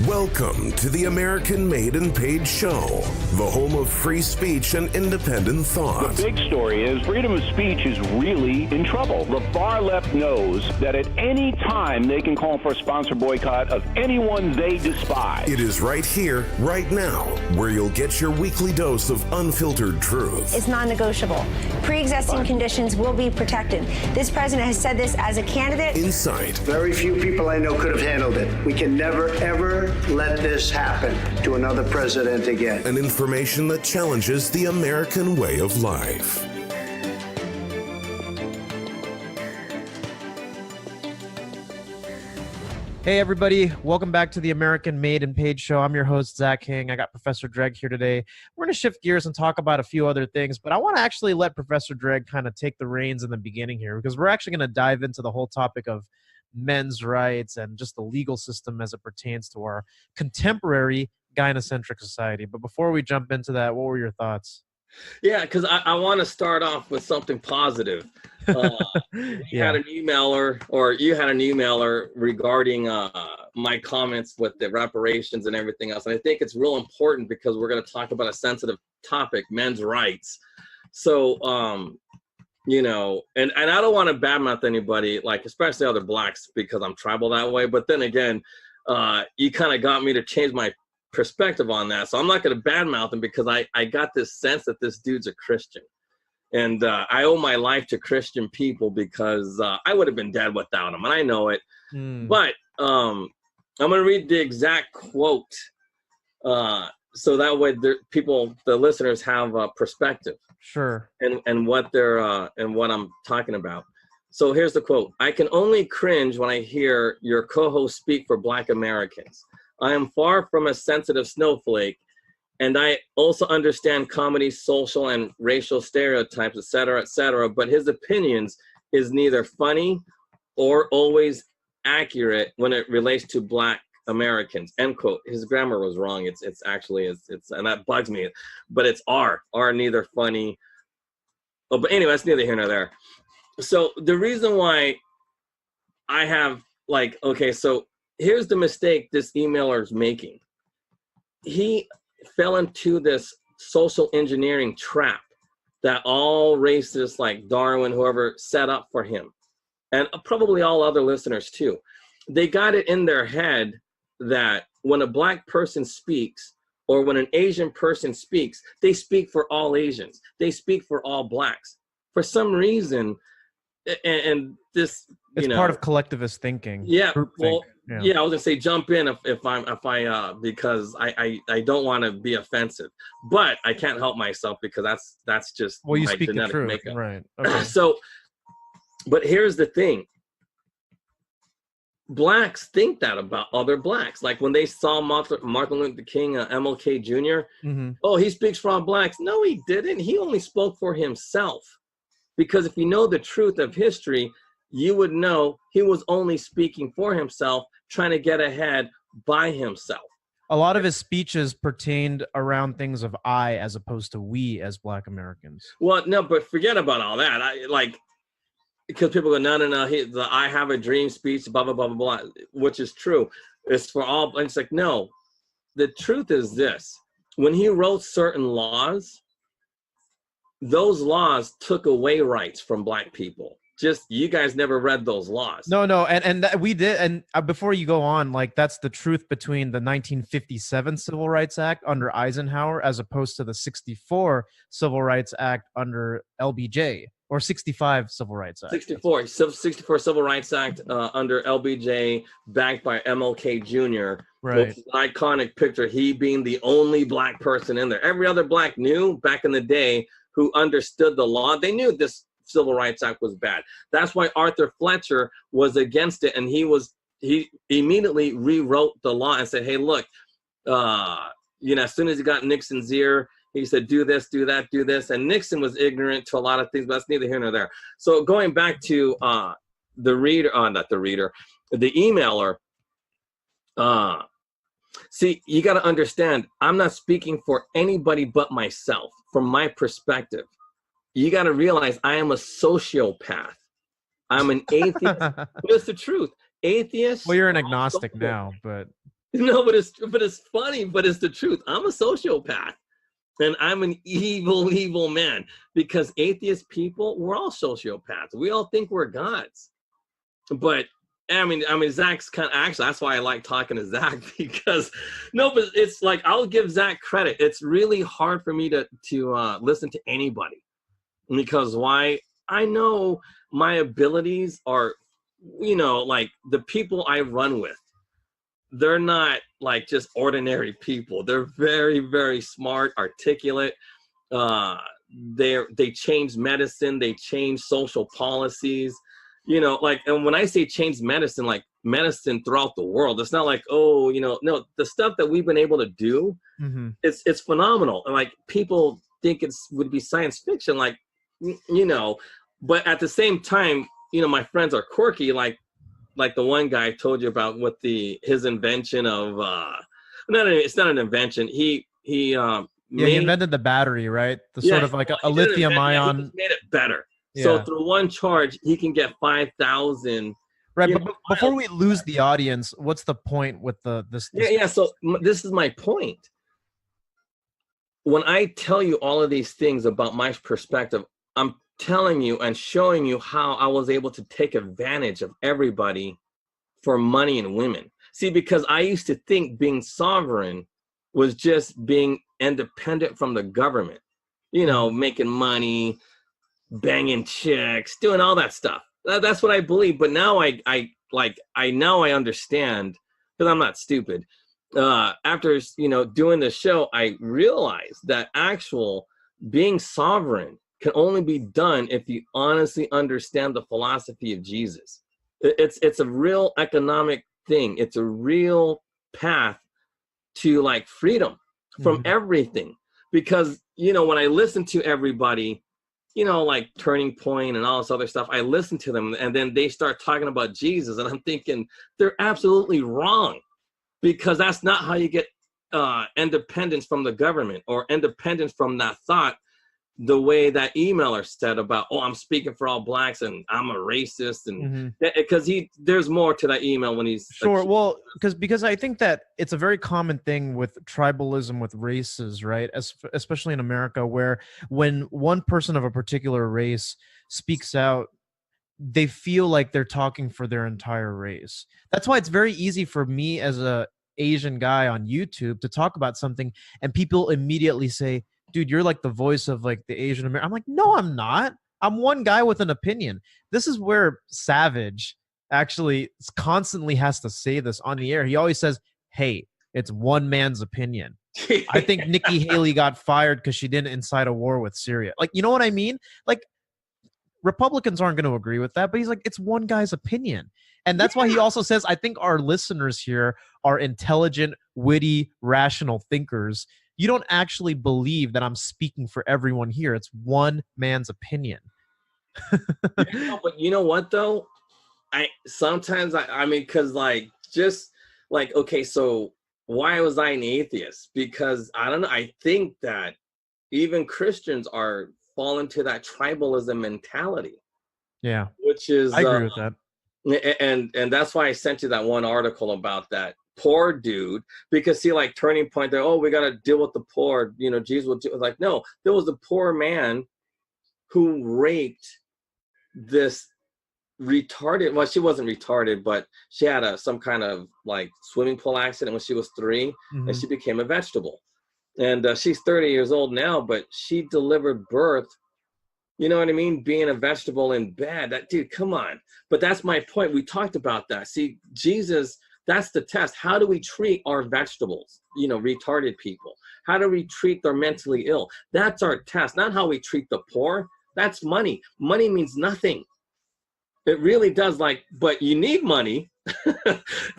Welcome to the American Made and Paid Show, the home of free speech and independent thought. The big story is freedom of speech is really in trouble. The far left knows that at any time they can call for a sponsor boycott of anyone they despise. It is right here, right now, where you'll get your weekly dose of unfiltered truth. It's non-negotiable. Pre-existing conditions will be protected. This president has said this as a candidate. Insight. Very few people I know could have handled it. We can never, ever let this happen to another president again. And information that challenges the American way of life. Hey everybody, welcome back to the American Made and Paid Show. I'm your host, Zach King. I got Professor Dreg here today. We're going to shift gears and talk about a few other things, but I want to actually let Professor Dreg kind of take the reins in the beginning here, because we're actually going to dive into the whole topic of men's rights and just the legal system as it pertains to our contemporary gynocentric society. But before we jump into that, what were your thoughts? Yeah, because I want to start off with something positive. You had an emailer regarding my comments with the reparations and everything else. And I think it's real important because we're going to talk about a sensitive topic, men's rights. So, you know, and I don't want to badmouth anybody, like especially other blacks, because I'm tribal that way. But then again, you kind of got me to change my perspective on that. So I'm not going to badmouth him because I got this sense that this dude's a Christian. And I owe my life to Christian people because I would have been dead without him. And I know it. But I'm going to read the exact quote so that way the listeners have a perspective. Sure. And what they're and what I'm talking about. So here's the quote. "I can only cringe when I hear your co-host speak for Black Americans. I am far from a sensitive snowflake, and I also understand comedy, social and racial stereotypes, etc., but his opinions is neither funny or always accurate when it relates to Black Americans." End quote. His grammar was wrong. It's actually, and that bugs me, but it's are neither funny. Oh, but anyway, that's neither here nor there. So the reason why I have so here's the mistake this emailer is making. He fell into this social engineering trap that all racists like Darwin, whoever, set up for him, and probably all other listeners too. They got it in their head that when a Black person speaks or when an Asian person speaks, they speak for all Asians. They speak for all Blacks. For some reason, and this, it's part of collectivist thinking. Yeah. Well, yeah, I was gonna say jump in if I because I don't want to be offensive, but I can't help myself because that's just you my speak genetic the truth, makeup. right? Okay. So, but here's the thing. Blacks think that about other Blacks. Like when they saw Martin Luther King, MLK Jr. Oh, he speaks for all Blacks. No, he didn't. He only spoke for himself. Because if you know the truth of history, you would know he was only speaking for himself, trying to get ahead by himself. A lot of his speeches pertained around things of I as opposed to we as Black Americans. Well, no, but forget about all that. Because people go, no, the I have a dream speech, blah, blah, blah, blah, blah, which is true. It's for all. It's like, no, the truth is this. When he wrote certain laws, those laws took away rights from Black people. Just you guys never read those laws. No, and we did. And before you go on, that's the truth between the 1957 Civil Rights Act under Eisenhower as opposed to the 64 Civil Rights Act under LBJ, or 65 Civil Rights Act. 64 Civil Rights Act under LBJ, backed by MLK Jr. Right. Which is an iconic picture. He being the only Black person in there. Every other Black knew back in the day who understood the law. They knew this Civil Rights Act was bad. That's why Arthur Fletcher was against it, and he immediately rewrote the law and said, "Hey, look, as soon as he got Nixon's ear, he said, do this, do that, do this." And Nixon was ignorant to a lot of things, but that's neither here nor there. So going back to the emailer. See, you got to understand, I'm not speaking for anybody but myself from my perspective. You got to realize I am a sociopath. I'm an atheist. That's the truth. Atheist. Well, you're an agnostic now, but No, but it's funny, but it's the truth. I'm a sociopath. And I'm an evil, evil man, because atheist people, we're all sociopaths. We all think we're gods. But I mean, Zach's kind of, actually, that's why I like talking to Zach, because no, but it's like, I'll give Zach credit. It's really hard for me to listen to anybody, because why? I know my abilities are, like the people I run with, they're not like just ordinary people. They're very, very smart, articulate. They change medicine. They change social policies. And when I say change medicine, like medicine throughout the world, it's not like, no, the stuff that we've been able to do, it's phenomenal. And like people think would be science fiction, but at the same time, my friends are quirky, like the one guy I told you about with his invention of, it's not an invention. He invented the battery, right? Sort of like a lithium ion. He just made it better. Yeah. So through one charge, he can get 5,000. Right, but before we lose the audience, what's the point with this? Yeah. So this is my point. When I tell you all of these things about my perspective, I'm telling you and showing you how I was able to take advantage of everybody for money and women. See, because I used to think being sovereign was just being independent from the government, making money, banging chicks, doing all that stuff. That's what I believe. But now I understand, because I'm not stupid. After doing the show, I realized that being sovereign can only be done if you honestly understand the philosophy of Jesus. It's a real economic thing. It's a real path to like freedom from everything. Because, when I listen to everybody, like Turning Point and all this other stuff, I listen to them and then they start talking about Jesus and I'm thinking they're absolutely wrong, because that's not how you get independence from the government or independence from that thought. The way that emailer said about, I'm speaking for all blacks and I'm a racist, and because there's more to that email when he's sure. Well, because I think that it's a very common thing with tribalism with races, right? Especially in America, where when one person of a particular race speaks out, they feel like they're talking for their entire race. That's why it's very easy for me as a Asian guy on YouTube to talk about something and people immediately say, dude, you're like the voice of like the Asian American. I'm like, no, I'm not. I'm one guy with an opinion. This is where Savage actually constantly has to say this on the air. He always says, hey, it's one man's opinion. I think Nikki Haley got fired because she didn't incite a war with Syria. Like, you know what I mean? Like, Republicans aren't going to agree with that, but he's like, it's one guy's opinion. And that's why he also says, I think our listeners here are intelligent, witty, rational thinkers. You don't actually believe that I'm speaking for everyone here. It's one man's opinion. But you know what, though? Sometimes, because okay, so why was I an atheist? Because, I don't know, I think that even Christians are falling to that tribalism mentality. Yeah. Which is... I agree with that. And that's why I sent you that one article about that poor dude, because see, like Turning Point, they're, we got to deal with the poor, Jesus will do. Like, no, there was a poor man who raped this retarded, well, she wasn't retarded, but she had some kind of like swimming pool accident when she was 3, and she became a vegetable. And she's 30 years old now, but she delivered birth, you know what I mean, being a vegetable in bed. That dude, come on. But that's my point. We talked about that. See, Jesus, that's the test. How do we treat our vegetables, retarded people? How do we treat the mentally ill? That's our test, not how we treat the poor. That's money. Money means nothing. It really does, but you need money,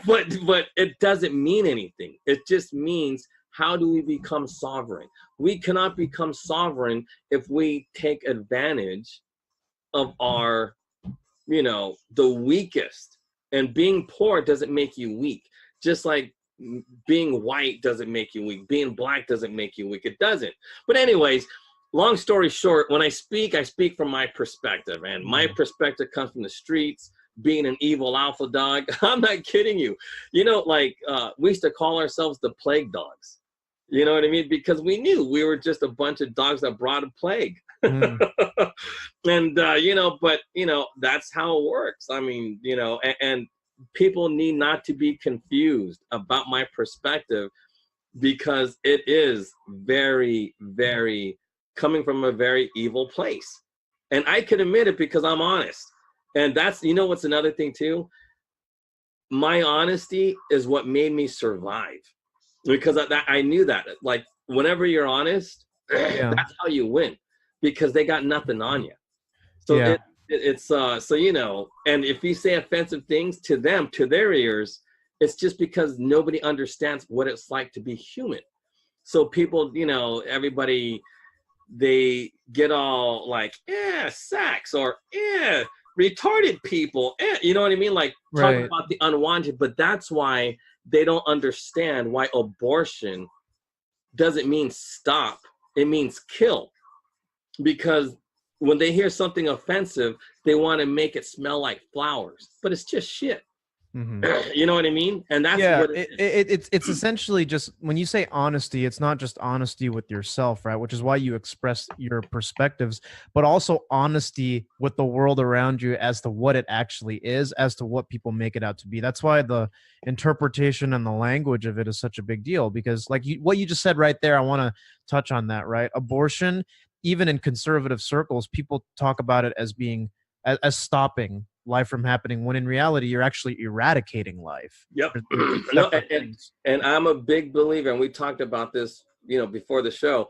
but it doesn't mean anything. It just means, how do we become sovereign? We cannot become sovereign if we take advantage of our, the weakest. And being poor doesn't make you weak. Just like being white doesn't make you weak. Being black doesn't make you weak. It doesn't. But anyways, long story short, when I speak from my perspective. And my perspective comes from the streets, being an evil alpha dog. I'm not kidding you. You know, like we used to call ourselves the plague dogs. You know what I mean? Because we knew we were just a bunch of dogs that brought a plague. And, you know, but, you know, that's how it works. I mean, you know, and people need not to be confused about my perspective, because it is very, very coming from a very evil place. And I can admit it because I'm honest. And that's, you know, what's another thing too? My honesty is what made me survive, because I knew that, like, whenever you're honest, that's how you win, because they got nothing on you. So it's so, you know, and if you say offensive things to them, to their ears, it's just because nobody understands what it's like to be human. So people, you know, everybody, they get all like, sex, or retarded people, you know what I mean? Like, talk about the unwanted, but that's why they don't understand why abortion doesn't mean stop. It means kill. Because when they hear something offensive, they want to make it smell like flowers, but it's just shit. You know what I mean? And that's what it's essentially just, when you say honesty, it's not just honesty with yourself, right? Which is why you express your perspectives, but also honesty with the world around you as to what it actually is, as to what people make it out to be. That's why the interpretation and the language of it is such a big deal, because like what you just said right there, I want to touch on that, right? Abortion, even in conservative circles, people talk about it as being as stopping life from happening, when in reality you're actually eradicating life. Yep. And I'm a big believer, and we talked about this, you know, before the show.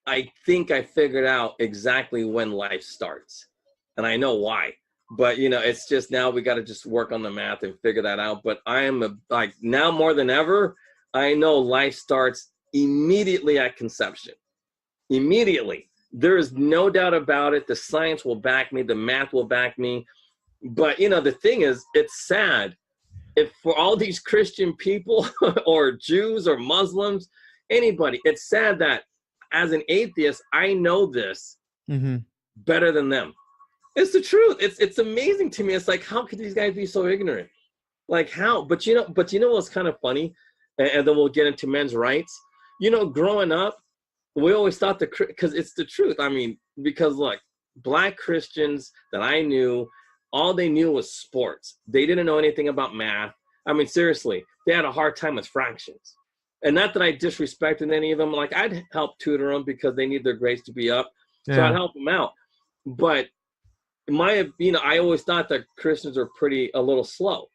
I think I figured out exactly when life starts, and I know why, but you know, it's just now we got to just work on the math and figure that out. But I am like, now more than ever, I know life starts immediately at conception. Immediately. There is no doubt about it. The science will back me. The math will back me. But, you know, the thing is, it's sad. If for all these Christian people or Jews or Muslims, anybody, it's sad that as an atheist, I know this better than them. It's the truth. It's amazing to me. It's like, how could these guys be so ignorant? Like, how? But you know what's kind of funny? And then we'll get into men's rights. You know, growing up, we always thought because it's the truth. I mean, because look, Black Christians that I knew, all they knew was sports. They didn't know anything about math. I mean, seriously, they had a hard time with fractions. And not that I disrespected any of them. Like, I'd help tutor them because they need their grades to be up. So I'd help them out. But I always thought that Christians are a little slow,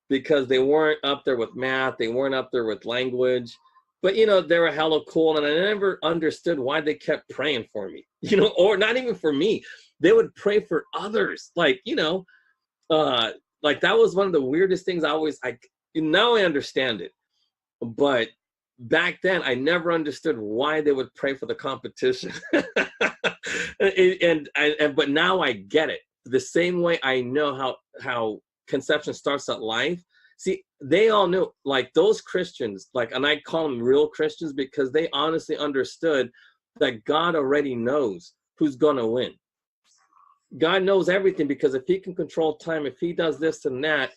because they weren't up there with math. They weren't up there with language. But, you know, they were hella cool, and I never understood why they kept praying for me, you know, or not even for me. They would pray for others. Like, you know, like that was one of the weirdest things now I understand it. But back then, I never understood why they would pray for the competition. But now I get it. The same way I know how conception starts at life. See, they all knew, like those Christians, like, and I call them real Christians, because they honestly understood that God already knows who's going to win. God knows everything, because if he can control time, if he does this and that,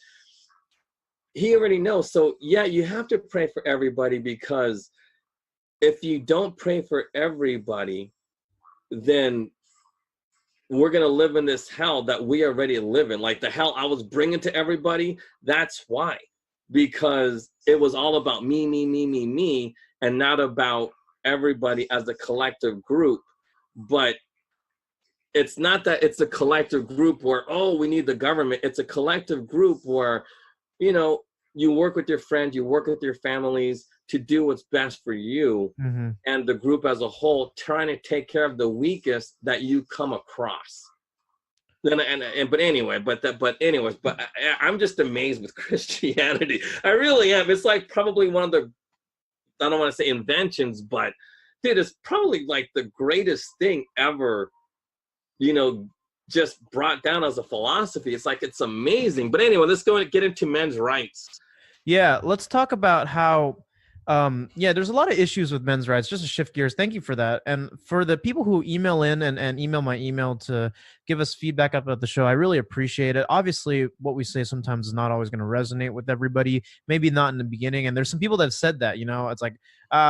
he already knows. So yeah, you have to pray for everybody, because if you don't pray for everybody, then we're going to live in this hell that we already live in. Like the hell I was bringing to everybody. That's why, because it was all about me, and not about everybody as a collective group. But it's not that it's a collective group where, oh, we need the government. It's a collective group where, you know, you work with your friends, you work with your families to do what's best for you, and the group as a whole, trying to take care of the weakest that you come across. But I'm just amazed with Christianity. I really am. It's like probably one of the, I don't want to say inventions, but dude, it's probably like the greatest thing ever, you know, just brought down as a philosophy. It's like, it's amazing. But anyway, let's go and get into men's rights. Yeah, let's talk about how Yeah, there's a lot of issues with men's rights. Just to shift gears, thank you for that. And for the people who email in and email my email to give us feedback about the show, I really appreciate it. Obviously, what we say sometimes is not always going to resonate with everybody, maybe not in the beginning. And there's some people that have said that, it's like,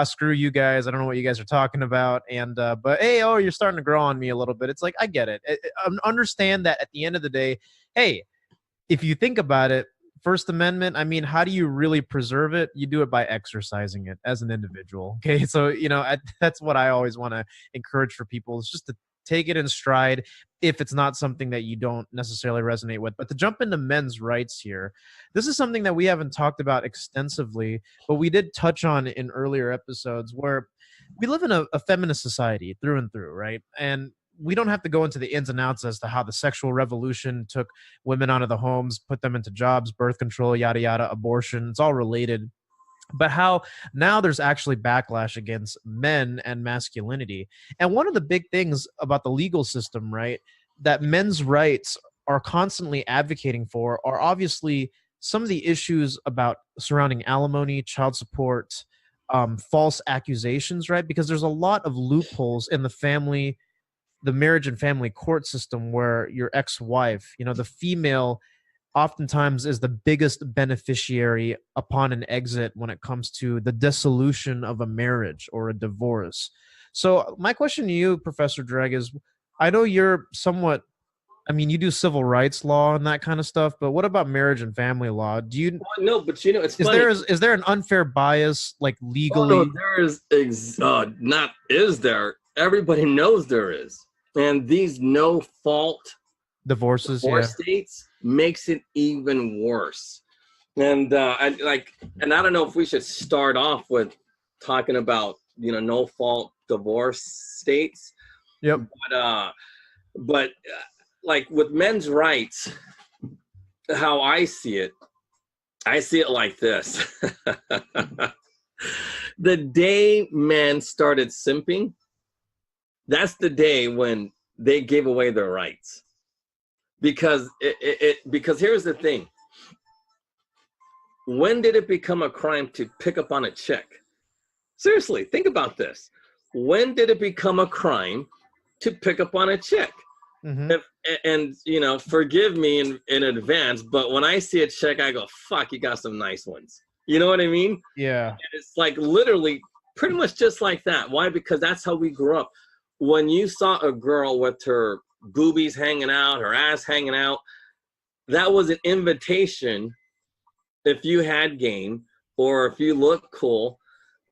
screw you guys. I don't know what you guys are talking about. And, but hey, oh, you're starting to grow on me a little bit. It's like, I get it. Understand that at the end of the day, hey, if you think about it, First Amendment, I mean, how do you really preserve it? You do it by exercising it as an individual. Okay. So, that's what I always want to encourage for people, is just to take it in stride if it's not something that you don't necessarily resonate with. But to jump into men's rights here, this is something that we haven't talked about extensively, but we did touch on in earlier episodes, where we live in a feminist society through and through, right? And we don't have to go into the ins and outs as to how the sexual revolution took women out of the homes, put them into jobs, birth control, yada, yada, abortion. It's all related. But how now there's actually backlash against men and masculinity. And one of the big things about the legal system, right, that men's rights are constantly advocating for are obviously some of the issues about surrounding alimony, child support, false accusations, right? Because there's a lot of loopholes in the marriage and family court system, where your ex-wife, the female oftentimes is the biggest beneficiary upon an exit when it comes to the dissolution of a marriage or a divorce. So my question to you, Professor Dreg, is, I know you're somewhat, you do civil rights law and that kind of stuff, but what about marriage and family law? Do you No, but it's funny. Is there an unfair bias, like legally? Oh, no, there is not is there. Everybody knows there is. And these no-fault Divorce states makes it even worse. And I don't know if we should start off with talking about no-fault divorce states. Yep. But like with men's rights, how I see it like this: the day men started simping, that's the day when they gave away their rights. Because because here's the thing. When did it become a crime to pick up on a chick? Seriously, think about this. When did it become a crime to pick up on a chick? And forgive me in advance, but when I see a chick, I go, fuck, you got some nice ones. You know what I mean? Yeah. And it's like literally pretty much just like that. Why? Because that's how we grew up. When you saw a girl with her boobies hanging out, her ass hanging out, that was an invitation, if you had game or if you look cool,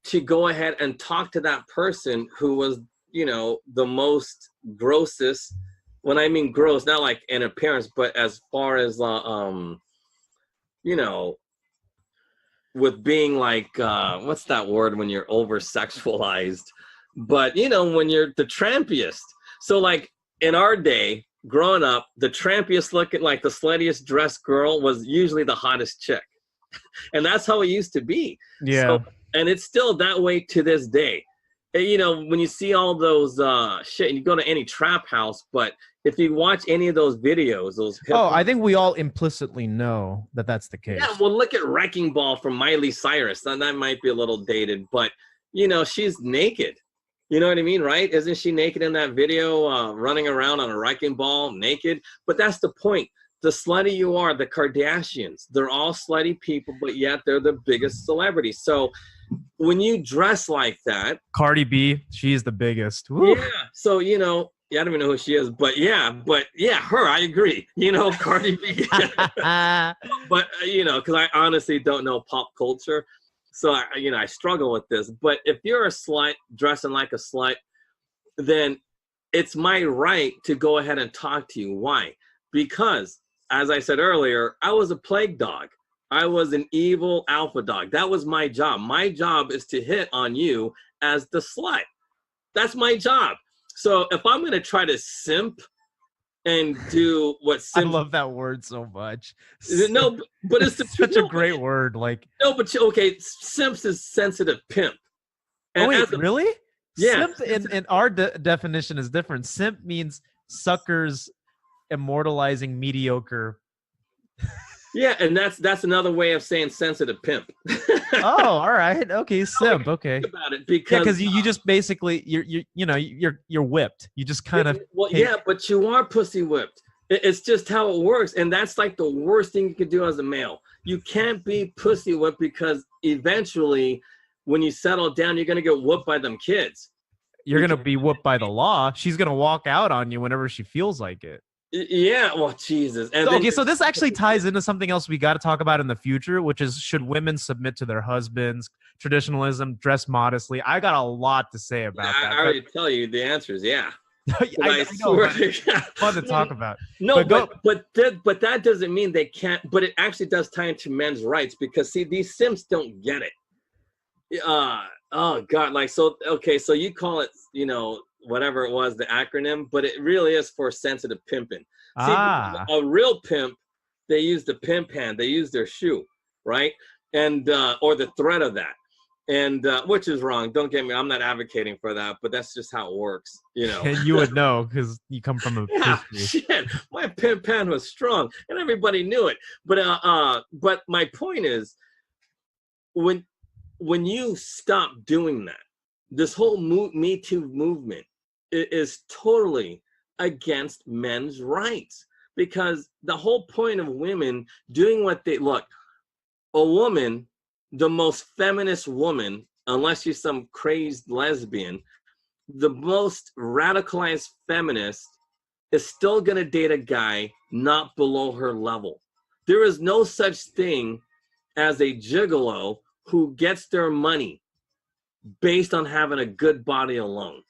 to go ahead and talk to that person who was, the most grossest. When I mean gross, not like in appearance, but as far as, with being like, what's that word when you're over-sexualized? But, when you're the trampiest. So like in our day, growing up, the trampiest looking, like the sluttiest dressed girl was usually the hottest chick. And that's how it used to be. Yeah. So, and it's still that way to this day. And, when you see all those shit, and you go to any trap house, but if you watch any of those videos, I think we all implicitly know that that's the case. Yeah, well, look at Wrecking Ball from Miley Cyrus. And that might be a little dated, but, she's naked. You know what I mean, right? Isn't she naked in that video, running around on a wrecking ball naked? But that's the point. The slutty you are, the Kardashians, they're all slutty people, but yet they're the biggest celebrities. So when you dress like that. Cardi B, she's the biggest. Woo. Yeah. So, I don't even know who she is, but yeah, her, I agree. Cardi B. But, because I honestly don't know pop culture. So, I struggle with this. But if you're a slut dressing like a slut, then it's my right to go ahead and talk to you. Why? Because, as I said earlier, I was a plague dog. I was an evil alpha dog. That was my job. My job is to hit on you as the slut. That's my job. So if I'm going to try to simp and do what simp... I love that word so much. No, but it's such a great word. Like, no, but okay, simps is sensitive pimp. And really? Yeah. Simp in our definition is different. Simp means suckers immortalizing mediocre. Yeah, and that's another way of saying sensitive pimp. Oh, all right. Okay, simp. Okay. Think about it, Yeah, because because you just basically you're whipped. You just kind of yeah, but you are pussy whipped. It's just how it works, and that's like the worst thing you could do as a male. You can't be pussy whipped, because eventually, when you settle down, you're gonna get whooped by them kids. you're gonna be whooped by the law. She's gonna walk out on you whenever she feels like it. Yeah, well, Jesus. And Okay, so this actually ties into something else we got to talk about in the future, which is, should women submit to their husbands? Traditionalism, dress modestly. I got a lot to say about that. I already tell you the answer is yeah. I know, but it's fun to talk about. No, but that doesn't mean they can't. But it actually does tie into men's rights, because see, these simps don't get it. Oh God, like, so okay, so you call it, whatever it was, the acronym, but it really is for sensitive pimping. See, a real pimp, they use the pimp hand, they use their shoe, right? And or the threat of that, and which is wrong. Don't get me, I'm not advocating for that, but that's just how it works, And you would know, because you come from a shit. My pimp hand was strong, and everybody knew it. But my point is, when you stop doing that, this whole Me Too movement is totally against men's rights, because the whole point of women doing what they look, a woman, the most feminist woman, unless you're some crazed lesbian, the most radicalized feminist is still going to date a guy not below her level. There is no such thing as a gigolo who gets their money based on having a good body alone.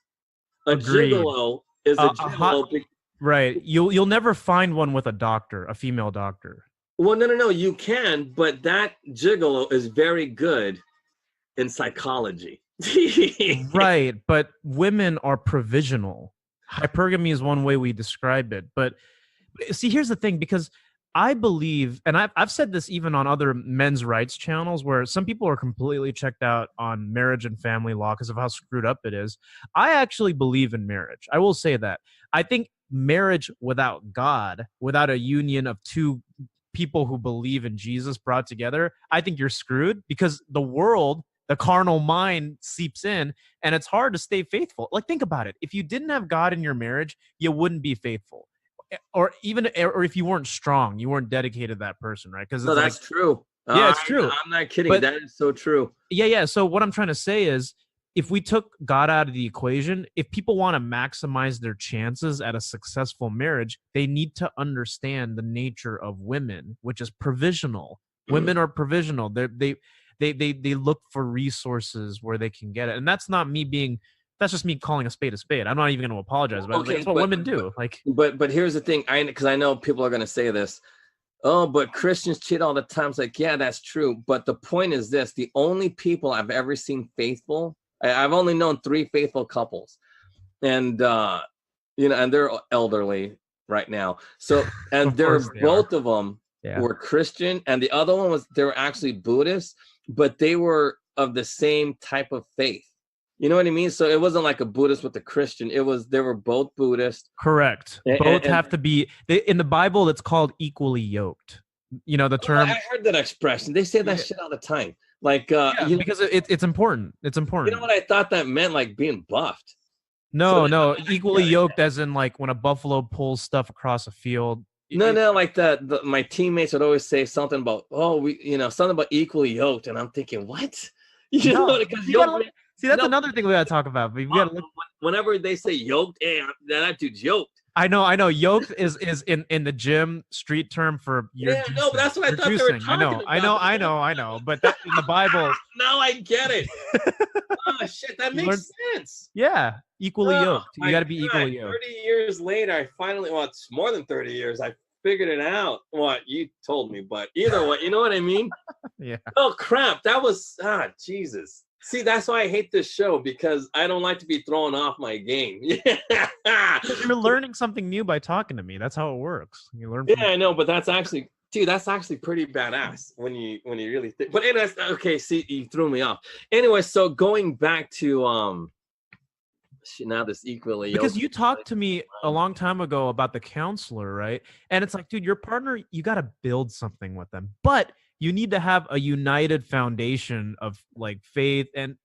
Agreed. Gigolo is a gigolo. Right. You'll never find one with a doctor, a female doctor. Well, no. You can, but that gigolo is very good in psychology. Right. But women are provisional. Hypergamy is one way we describe it. But see, here's the thing, because I believe, and I've said this even on other men's rights channels, where some people are completely checked out on marriage and family law because of how screwed up it is. I actually believe in marriage. I will say that. I think marriage without God, without a union of two people who believe in Jesus brought together, I think you're screwed, because the world, the carnal mind seeps in, and it's hard to stay faithful. Like, think about it. If you didn't have God in your marriage, you wouldn't be faithful. Or if you weren't strong, you weren't dedicated to that person, right? Because that's true. Yeah, it's true. I'm not kidding. But that is so true. Yeah. So what I'm trying to say is, if we took God out of the equation, if people want to maximize their chances at a successful marriage, they need to understand the nature of women, which is provisional. Women are provisional. They look for resources where they can get it, and that's not me being. That's just me calling a spade a spade. I'm not even going to apologize about it. That's what women do. But here's the thing, because I know people are going to say this. Oh, but Christians cheat all the time. It's like, yeah, that's true. But the point is this: the only people I've ever seen faithful, I've only known 3 faithful couples, and and they're elderly right now. So, and both of them were Christian, and the other one they were actually Buddhist, but they were of the same type of faith. You know what I mean? So it wasn't like a Buddhist with a Christian. They were both Buddhist. Correct. Both have to be in the Bible. It's called equally yoked. You know the term. I heard that expression. They say that shit all the time. Like, because it's important. It's important. You know what I thought that meant? Like being buffed. No, equally yoked, as in like when a buffalo pulls stuff across a field. No, like my teammates would always say something about, something about equally yoked, and I'm thinking, what? See, that's another thing we gotta talk about. We gotta look. Whenever they say yoked, hey, that dude's yoked. I know. Yoked is in the gym street term for but that's what I thought they were talking about. I know. But that, in the Bible. Now I get it. Oh shit, that makes sense. Yeah, equally yoked. You got to be equally yoked. 30 years later, I finally. Well, it's more than 30 years. I figured it out. What you told me, but either way, you know what I mean? Yeah. Oh crap, that was Jesus. See, that's why I hate this show, because I don't like to be thrown off my game. You're learning something new by talking to me. That's how it works. You learn. I know, but that's actually pretty badass when you really think. But anyways, okay, see, you threw me off. Anyway, so going back to now this equally Because yoked. you talked to me a long time ago about the counselor, right? And it's like, dude, your partner, you got to build something with them, but you need to have a united foundation of like faith, and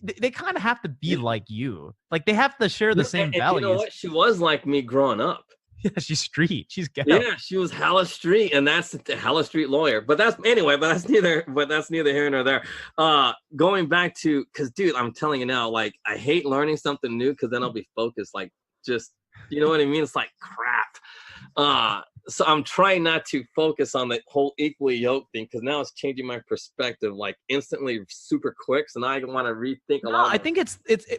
they kind of have to be like you. Like they have to share the same And you know values. what? She was like me growing up. Yeah, she's street. She's ghetto. Yeah, she was hella street, and that's the hella street lawyer. But that's neither here nor there. Going back to, because dude, I'm telling you now, like I hate learning something new because then I'll be focused, like just, you know what I mean? It's like crap. So I'm trying not to focus on the whole equally yoked thing because now it's changing my perspective like instantly, super quick. So now I want to rethink a lot. I think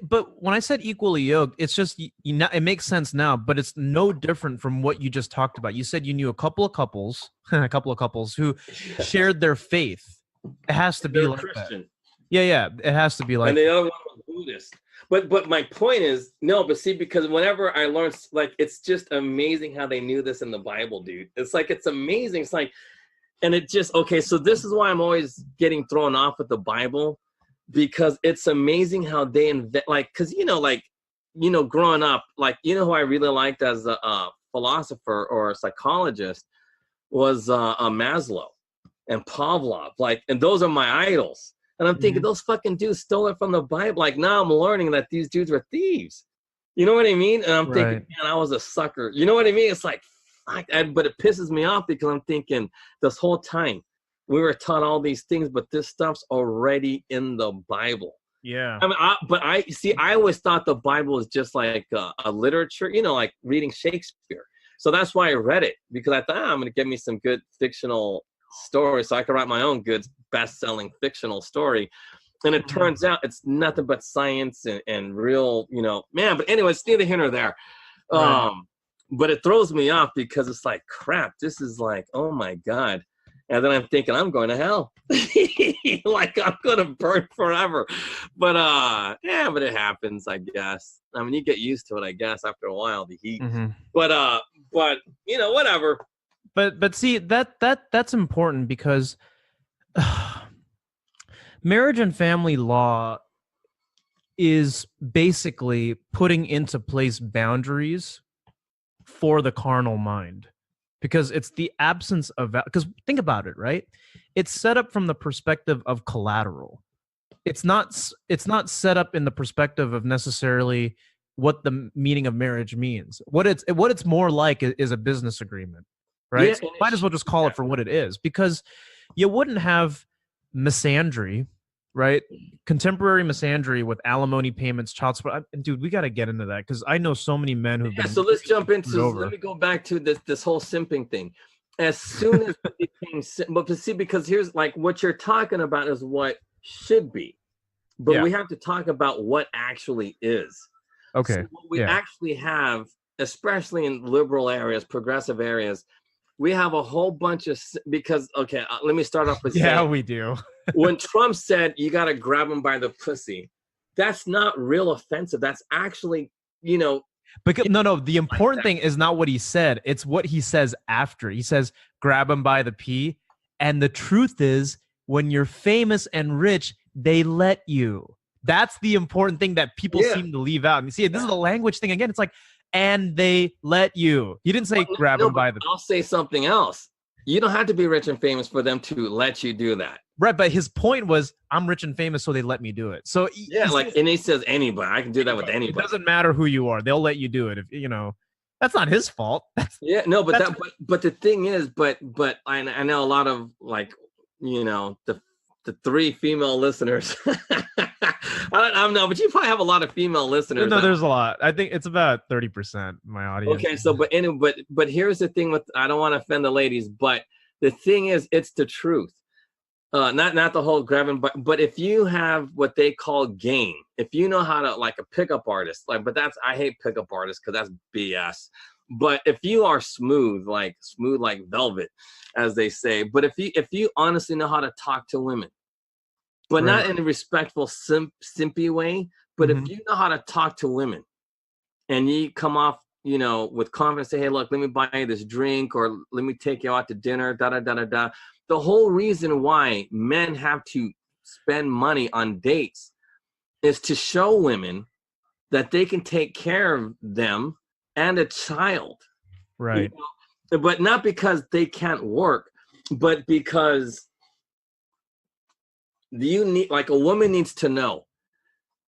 but when I said equally yoked, it's just it makes sense now, but it's no different from what you just talked about. You said you knew a couple of couples who shared their faith. It has to be like Christian. That. Yeah, it has to be like. And the other one was Buddhist. But my point is, no, but see, because whenever I learned, like, it's just amazing how they knew this in the Bible, dude. It's like, it's amazing. It's like, and it just, okay, so this is why I'm always getting thrown off with the Bible, because it's amazing how they like, because, growing up, like, who I really liked as a philosopher or a psychologist was Maslow and Pavlov, like, and those are my idols. And I'm thinking, those fucking dudes stole it from the Bible. Like, now I'm learning that these dudes were thieves. You know what I mean? And I'm thinking, man, I was a sucker. You know what I mean? It's like, fuck. But it pisses me off because I'm thinking this whole time we were taught all these things, but this stuff's already in the Bible. Yeah. I mean, I always thought the Bible was just like a literature, like reading Shakespeare. So that's why I read it, because I thought, I'm going to get me some good fictional story so I can write my own good best-selling fictional story. And it turns out it's nothing but science and real, man. But anyway, it's neither here nor there. But it throws me off because it's like, crap, this is like, oh my God. And then I'm thinking, I'm going to hell. Like, I'm going to burn forever. But but it happens, I guess. I mean, you get used to it, I guess, after a while, the heat. But whatever. But see, that's important because marriage and family law is basically putting into place boundaries for the carnal mind, because it's the absence of, because think about it, right? It's set up from the perspective of collateral. It's not set up in the perspective of necessarily what the meaning of marriage means. What it's more like is a business agreement. Right? Yeah, so might as well just call it for what it is, because you wouldn't have misandry, right? Contemporary misandry with alimony payments, child support. And dude, we got to get into that because I know so many men who've been. So let's jump into. Let me go back to this whole simping thing. As soon as it became, but see, because here's like what you're talking about is what should be, but we have to talk about what actually is. Okay. So what we actually have, especially in liberal areas, progressive areas. We have a whole bunch of, because, okay, let me start off with saying, we do. When Trump said you got to grab him by the pussy, that's not real offensive. That's actually, Because the important thing is not what he said. It's what he says after. He says, grab him by the pee. And the truth is, when you're famous and rich, they let you. That's the important thing that people seem to leave out. And you see, this is the language thing again. It's like, and they let you. He didn't say grab him by the. I'll say something else. You don't have to be rich and famous for them to let you do that. Right, but his point was, I'm rich and famous, so they let me do it. So and he says anybody. I can do that with anybody. It doesn't matter who you are; they'll let you do it. If that's not his fault. But the thing is, but I know a lot of the 3 female listeners. I don't know, but you probably have a lot of female listeners. No, there's a lot. I think it's about 30% my audience. Okay, so but here's the thing with, I don't want to offend the ladies, but the thing is, it's the truth. Not the whole grabbing, but if you have what they call game, if you know how to, like a pickup artist, I hate pickup artists because that's BS. But if you are smooth like velvet, as they say, but if you honestly know how to talk to women, but not in a respectful, simpy way. But if you know how to talk to women and you come off, with confidence, say, hey, look, let me buy you this drink, or let me take you out to dinner, da-da-da-da-da. The whole reason why men have to spend money on dates is to show women that they can take care of them and a child. Right. But not because they can't work, but because a woman needs to know,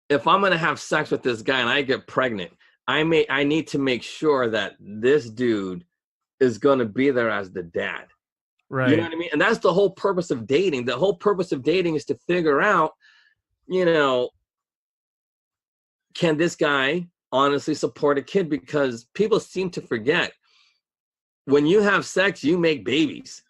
if I'm going to have sex with this guy and I get pregnant, I need to make sure that this dude is going to be there as the dad. Right. You know what I mean? And that's the whole purpose of dating. The whole purpose of dating is to figure out, can this guy honestly support a kid? Because people seem to forget, when you have sex, you make babies.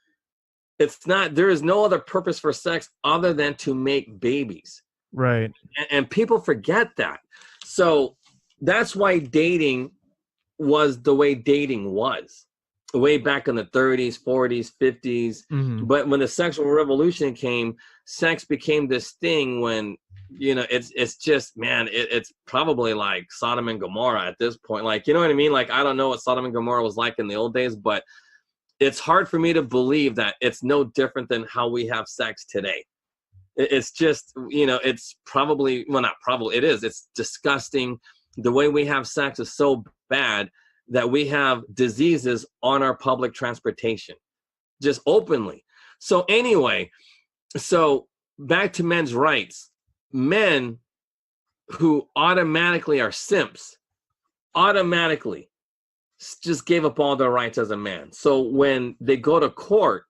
There is no other purpose for sex other than to make babies. Right. And people forget that. So that's why dating was the way dating was way back in the 30s, 40s, 50s. Mm-hmm. But when the sexual revolution came, sex became this thing when, it's just, man, it's probably like Sodom and Gomorrah at this point. Like, you know what I mean? Like, I don't know what Sodom and Gomorrah was like in the old days, but it's hard for me to believe that it's no different than how we have sex today. It's just, it's probably, well, not probably, it is. It's disgusting. The way we have sex is so bad that we have diseases on our public transportation, just openly. So anyway, back to men's rights. Men who automatically are simps, automatically just gave up all their rights as a man. So when they go to court,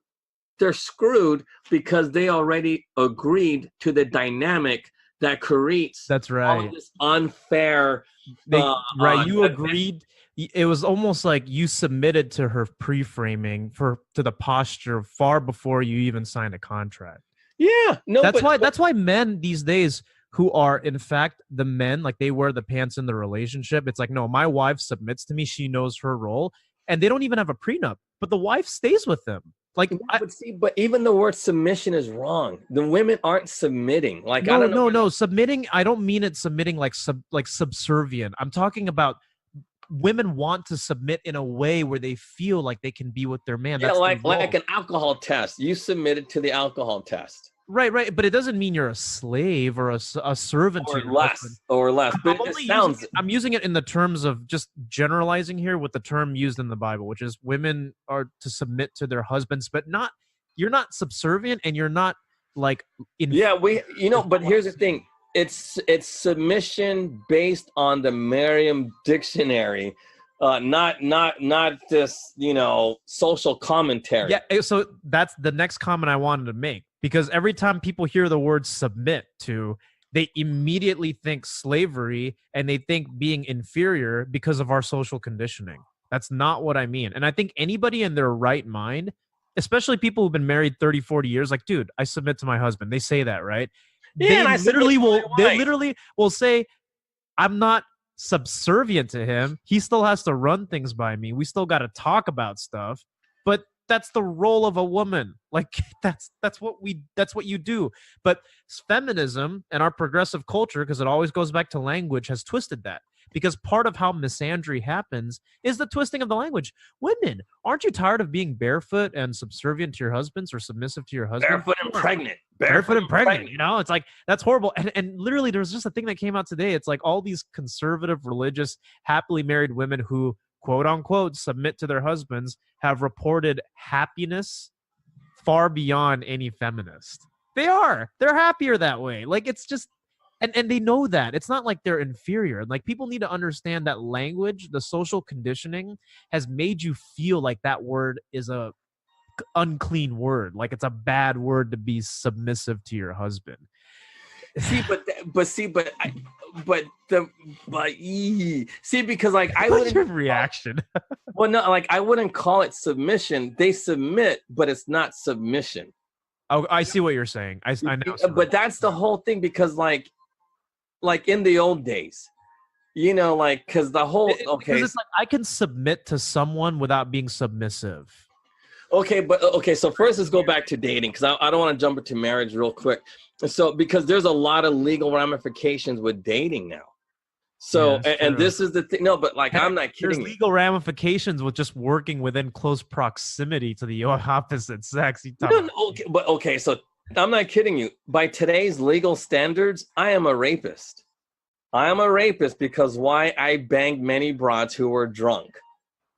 they're screwed because they already agreed to the dynamic that creates That's right. all this unfair. You agreed. It was almost like you submitted to her pre-framing to the posture far before you even signed a contract. Yeah, no. That's why men these days who are in fact the men, like they wear the pants in the relationship. It's like, no, my wife submits to me. She knows her role, and they don't even have a prenup, but the wife stays with them. Like, but even the word submission is wrong. The women aren't submitting. Like, no. Submitting. I don't mean it submitting like subservient. I'm talking about women want to submit in a way where they feel like they can be with their man. Yeah, That's like an alcohol test. You submitted to the alcohol test. Right. But it doesn't mean you're a slave or a servant to your husband. Or less. But I'm using it in the terms of just generalizing here with the term used in the Bible, which is women are to submit to their husbands, but you're not subservient and you're not like. But here's the thing. It's submission based on the Merriam dictionary, not this, social commentary. Yeah, so that's the next comment I wanted to make, because every time people hear the word submit to, they immediately think slavery and they think being inferior because of our social conditioning. That's not what I mean. And I think anybody in their right mind, especially people who've been married 30, 40 years, like, dude, I submit to my husband. They say that, right? Yeah, they literally will say, I'm not subservient to him. He still has to run things by me. We still got to talk about stuff, but that's the role of a woman. Like, that's what you do. But feminism and our progressive culture, because it always goes back to language, has twisted that. Because part of how misandry happens is the twisting of the language. Women, aren't you tired of being barefoot and subservient to your husbands or submissive to your husband? Barefoot and pregnant. Barefoot and pregnant. It's like, that's horrible. And literally, there was just a thing that came out today. It's like all these conservative, religious, happily married women who, quote unquote, submit to their husbands have reported happiness far beyond any feminist. They're happier that way. Like, it's just, and they know that. It's not like they're inferior. Like, people need to understand that language, the social conditioning, has made you feel like that word is a unclean word. Like, it's a bad word to be submissive to your husband. Because like I wouldn't. What's your reaction? Well, no, like I wouldn't call it submission. They submit, but it's not submission. Oh, I see what you're saying. I know. But that's the whole thing, because like in the old days, because the whole because it's like I can submit to someone without being submissive. Okay, so first let's go back to dating, because I don't want to jump into marriage real quick. So because there's a lot of legal ramifications with dating now. So and this is the thing. No, but like, I'm not kidding. There's legal ramifications with just working within close proximity to the opposite sex. So I'm not kidding you. By today's legal standards, I am a rapist. I'm a rapist because why? I banged many broads who were drunk.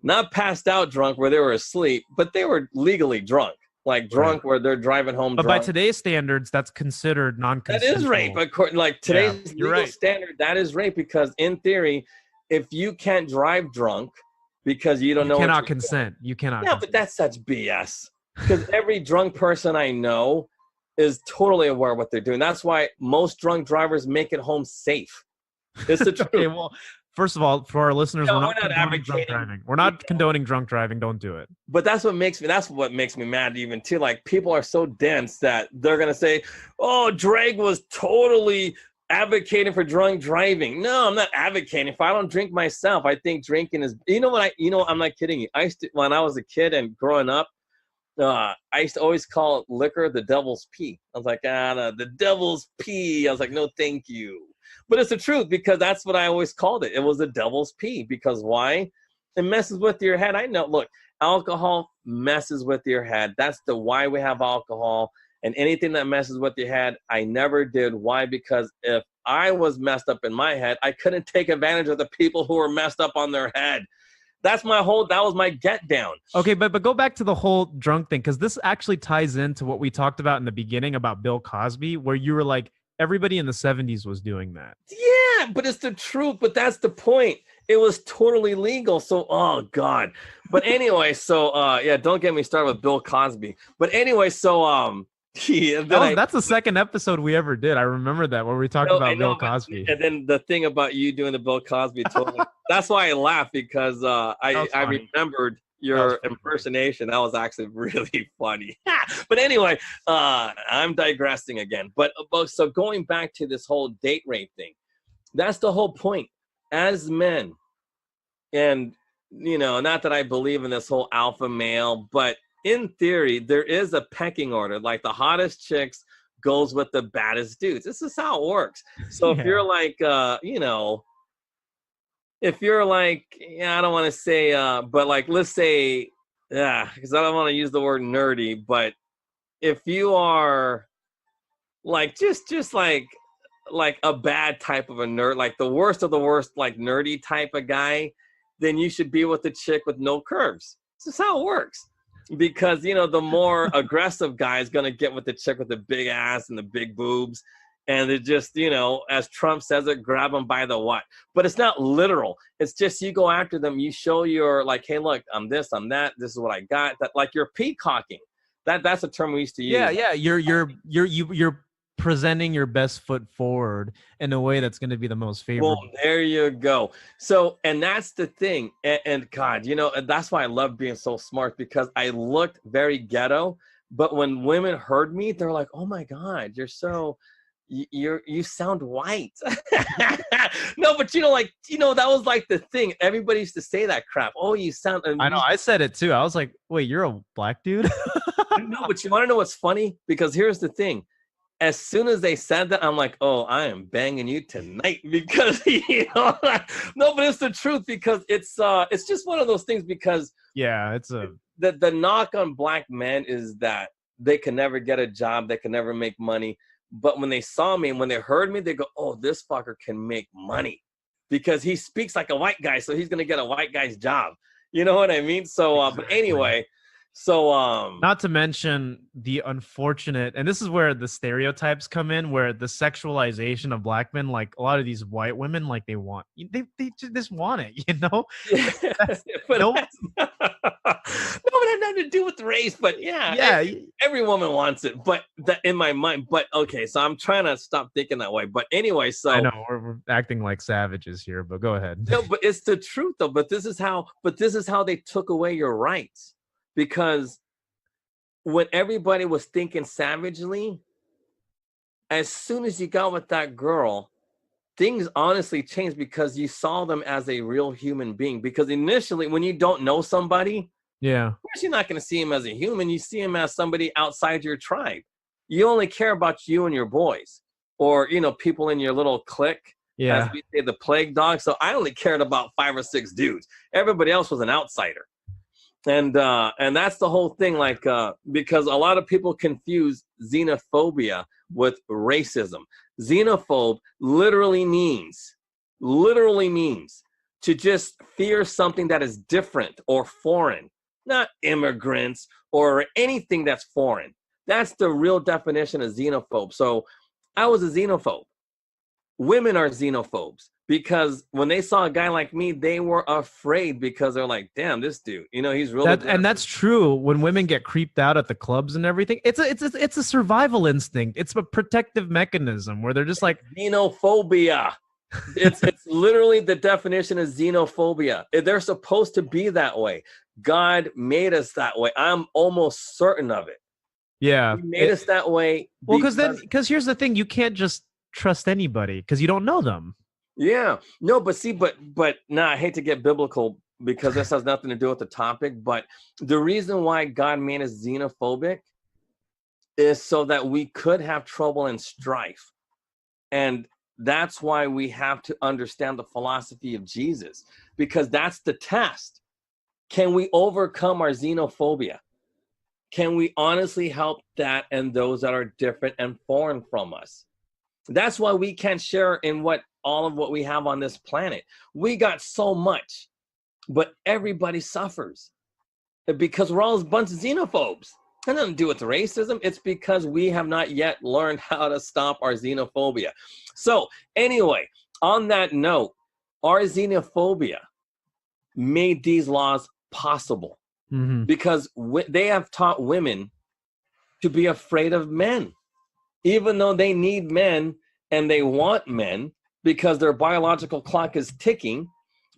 Not passed out drunk where they were asleep, but they were legally drunk. Like drunk where they're driving home but drunk. by today's standards, that's considered non-consensual. That is rape. According, like today's legal standard, that is rape because in theory, if you can't drive drunk because you don't know, you cannot consent. You cannot. Yeah, but that's such BS. Because every drunk person I know is totally aware of what they're doing. That's why most drunk drivers make it home safe. It's the truth. Okay, well, first of all, for our listeners, we're not condoning drunk driving. We're not condoning drunk driving. Don't do it. But that's what makes me mad even too. Like people are so dense that they're gonna say, "Oh, Drake was totally advocating for drunk driving." No, I'm not advocating. If I don't drink myself, I think drinking is. I'm not kidding you. When I was a kid and growing up, I used to always call liquor the devil's pee. I was like, no, the devil's pee. I was like, no, thank you. But it's the truth because that's what I always called it. It was the devil's pee because why? It messes with your head. I know. Look, alcohol messes with your head. That's the why we have alcohol. And anything that messes with your head, I never did. Why? Because if I was messed up in my head, I couldn't take advantage of the people who were messed up on their head. That was my get down. Okay, but go back to the whole drunk thing because this actually ties into what we talked about in the beginning about Bill Cosby, where you were like, everybody in the 70s was doing that. Yeah, but it's the truth. But that's the point. It was totally legal. So, oh God. But anyway, so don't get me started with Bill Cosby. But anyway, so that's the second episode we ever did. I remember that where we talked about Bill Cosby. And then the thing about you doing the Bill Cosby, totally. That's why I laughed because I remembered your impersonation. That was actually really funny. But anyway, I'm digressing again. But so going back to this whole date rape thing, that's the whole point. As men, and not that I believe in this whole alpha male, but in theory, there is a pecking order. Like the hottest chicks goes with the baddest dudes. This is how it works. So if you're like, if you're like, I don't want to say, but like, let's say, because I don't want to use the word nerdy, but if you are like, just like a bad type of a nerd, like the worst of the worst, like nerdy type of guy, then you should be with the chick with no curves. This is how it works. Because, the more aggressive guy is going to get with the chick with the big ass and the big boobs. And it just, as Trump says it, grab them by the what. But it's not literal. It's just you go after them. You show your like, hey, look, I'm this, I'm that. This is what I got. That like you're peacocking. That's a term we used to use. Yeah. You're presenting your best foot forward in a way that's going to be the most favorable. Well, there you go. So, and that's the thing. And God, that's why I love being so smart because I looked very ghetto. But when women heard me, they're like, "Oh my God, you're so, you sound white." No, but that was like the thing. Everybody used to say that crap. Oh, you sound. I know. I said it too. I was like, "Wait, you're a black dude?" No, but you want to know what's funny? Because here's the thing. As soon as they said that, I'm like, oh, I am banging you tonight because, no, but it's the truth because it's just one of those things because the knock on black men is that they can never get a job. They can never make money. But when they saw me and when they heard me, they go, oh, this fucker can make money because he speaks like a white guy. So he's going to get a white guy's job. You know what I mean? So, exactly. But anyway. So, not to mention the unfortunate, and this is where the stereotypes come in, where the sexualization of black men, like a lot of these white women, like they just want it, but it had nothing to do with race, but every woman wants it, but that in my mind, but okay, so I'm trying to stop thinking that way, but anyway, so I know we're acting like savages here, but go ahead. No, but it's the truth though, but this is how they took away your rights. Because when everybody was thinking savagely, as soon as you got with that girl, things honestly changed because you saw them as a real human being. Because initially, when you don't know somebody, of course you're not going to see him as a human. You see him as somebody outside your tribe. You only care about you and your boys or, people in your little clique. Yeah. As we say, the plague dog. So I only cared about 5 or 6 dudes. Everybody else was an outsider. And that's the whole thing, like, because a lot of people confuse xenophobia with racism. Xenophobe literally means literally means to just fear something that is different or foreign, not immigrants or anything that's foreign. That's the real definition of xenophobe. So I was a xenophobe. Women are xenophobes because when they saw a guy like me, they were afraid because they're like, damn, this dude, he's really and that's true. When women get creeped out at the clubs and everything, it's a survival instinct. It's a protective mechanism where they're just like xenophobia. It's literally the definition of xenophobia. They're supposed to be that way. God made us that way. I'm almost certain of it. Yeah. He made us that way. Well, because here's the thing, you can't just trust anybody because you don't know them. Yeah. No, but I hate to get biblical because this has nothing to do with the topic, but the reason why God made us xenophobic is so that we could have trouble and strife. And that's why we have to understand the philosophy of Jesus, because that's the test. Can we overcome our xenophobia? Can we honestly help that and those that are different and foreign from us? That's why we can't share in all of what we have on this planet. We got so much, but everybody suffers because we're all a bunch of xenophobes. It has nothing to do with racism. It's because we have not yet learned how to stop our xenophobia. So anyway, on that note, our xenophobia made these laws possible because they have taught women to be afraid of men, even though they need men and they want men because their biological clock is ticking.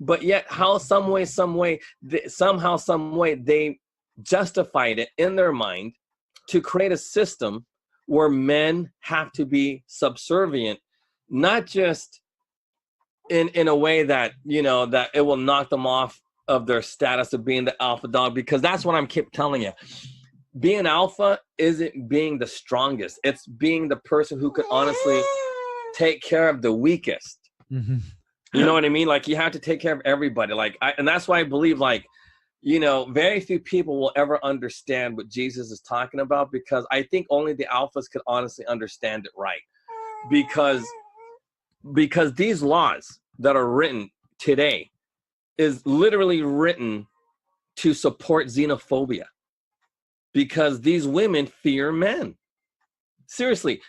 But yet somehow, some way, they justified it in their mind to create a system where men have to be subservient, not just in a way that, that it will knock them off of their status of being the alpha dog, because that's what I'm keep telling you. Being alpha isn't being the strongest. It's being the person who could honestly take care of the weakest. Mm-hmm. You know what I mean? Like, you have to take care of everybody. And that's why I believe, very few people will ever understand what Jesus is talking about, because I think only the alphas could honestly understand it right. Because these laws that are written today is literally written to support xenophobia, because these women fear men. Seriously,